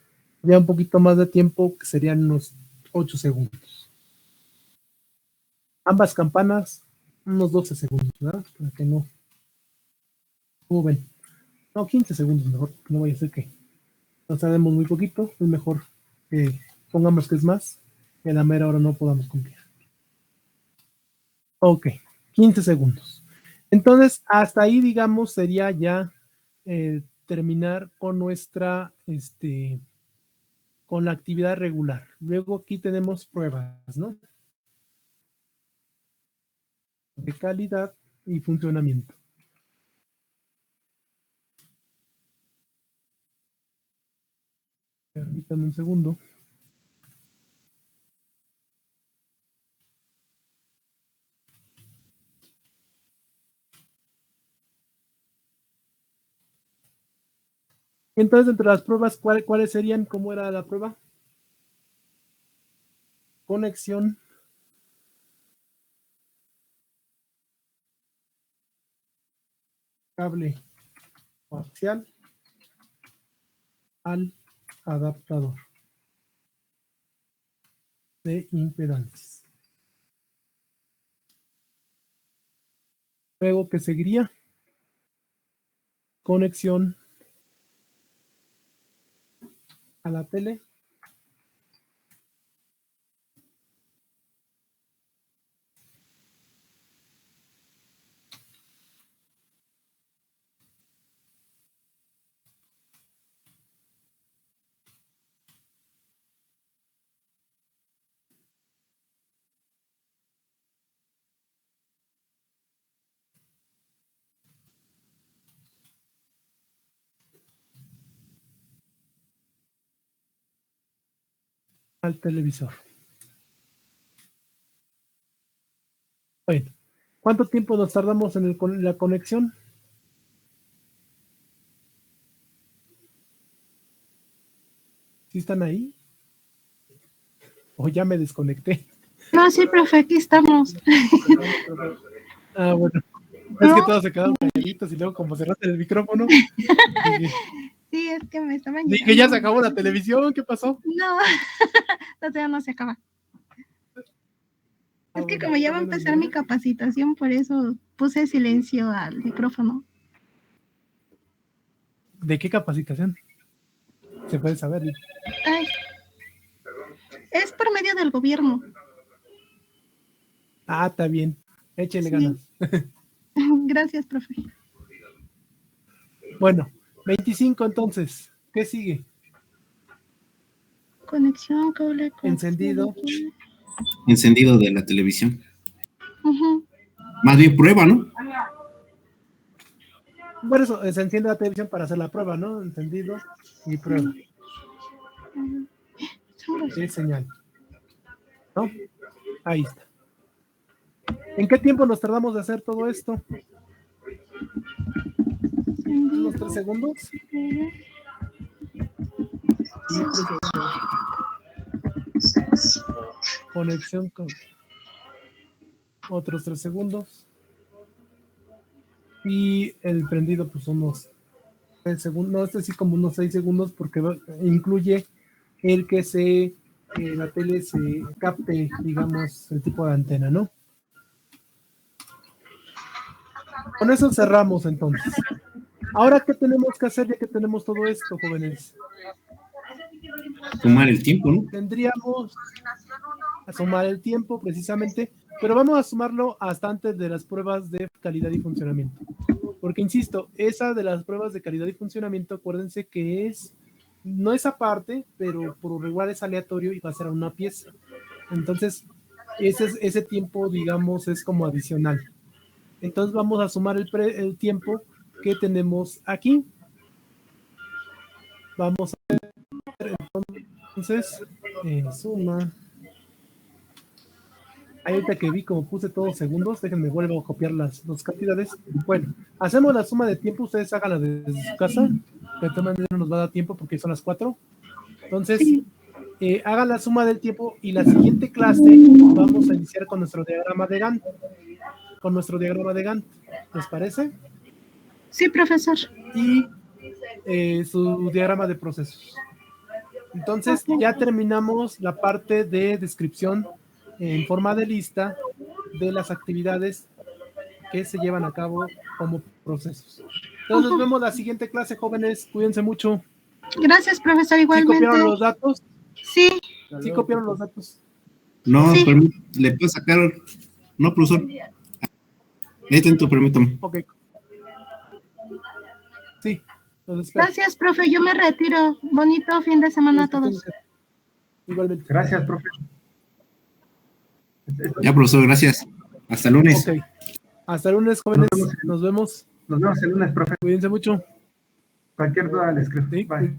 ya un poquito más de tiempo, que serían unos 8 segundos. Ambas campanas, unos 12 segundos, ¿verdad? Para que no. ¿Cómo ven? No, 15 segundos mejor. No voy a decir que nos tardemos muy poquito. Es mejor que pongamos que es más, que a la mera hora no podamos cumplir. Ok, 15 segundos. Entonces, hasta ahí, digamos, sería ya terminar con nuestra, con la actividad regular. Luego aquí tenemos pruebas, ¿no? De calidad y funcionamiento. Permítanme un segundo. Entonces, entre las pruebas, ¿cuáles serían? ¿Cómo era la prueba? Conexión. Cable coaxial al adaptador de impedancias. Luego, ¿qué seguiría? Conexión a la tele. Al televisor. Bueno, ¿cuánto tiempo nos tardamos en la conexión? ¿Sí están ahí? ¿O ya me desconecté? No, sí, profe, aquí estamos. Ah, bueno. Es que todos se quedaron calladitos y luego como cerraste el micrófono. Sí, es que me estaban Dije, ya se acabó la televisión, ¿qué pasó? No, todavía no se acaba. Ah, Es que bueno, como ya va a bueno, empezar bueno. mi capacitación, por eso puse silencio al micrófono. ¿De qué capacitación? Se puede saber. Ay, es por medio del gobierno. Ah, está bien. Échele Sí. ganas. Gracias, profe. Bueno, 25 entonces. ¿Qué sigue? Conexión, cable, Encendido. Encendido de la televisión. Ujú. Más bien prueba, ¿no? Por eso se enciende la televisión para hacer la prueba, ¿no? Encendido y prueba. Es señal. ¿No? Ahí está. ¿En qué tiempo nos tardamos de hacer todo esto? ¿Unos 3 segundos? Sí, 3 segundos. Conexión con otros 3 segundos. Y el prendido, pues unos 3 segundos. No, este sí como unos 6 segundos porque incluye el que la tele se capte, digamos, el tipo de antena, ¿no? Con eso cerramos entonces. Ahora, ¿qué tenemos que hacer ya que tenemos todo esto, jóvenes? Tomar el tiempo, ¿no? Tendríamos a sumar el tiempo precisamente, pero vamos a sumarlo hasta antes de las pruebas de calidad y funcionamiento. Porque, insisto, esa de las pruebas de calidad y funcionamiento, acuérdense que no es aparte, pero por lo regular es aleatorio y va a ser a una pieza. Entonces, ese tiempo, digamos, es como adicional. Entonces vamos a sumar el tiempo que tenemos aquí. Vamos a ver, entonces, suma. Ahorita que vi como puse todos segundos, déjenme vuelvo a copiar las dos cantidades. Bueno, hacemos la suma de tiempo, ustedes háganla desde su casa, que de todas maneras no nos va a dar tiempo porque son las 4. Entonces, Sí. Hagan la suma del tiempo y la siguiente clase vamos a iniciar con nuestro diagrama de Gantt. ¿Les parece? Sí, profesor. Y su diagrama de procesos. Entonces, ya terminamos la parte de descripción en forma de lista de las actividades que se llevan a cabo como procesos. Entonces, nos vemos la siguiente clase, jóvenes. Cuídense mucho. Gracias, profesor, ¿Sí igualmente. copiaron los datos? Sí. ¿Sí copiaron los datos? No, Sí. le puedo sacar. No, profesor. Ahí intento, permítame. Ok. Sí. Entonces, espera. Gracias, profe. Yo me retiro. Bonito fin de semana a todos. Igualmente. Gracias, profe. Ya, profesor, gracias. Hasta el lunes. Ok. Hasta el lunes, jóvenes. Nos vemos. Nos vemos. Nos vemos el lunes, profe. Cuídense mucho. Cualquier duda le escribo. Sí. Bye.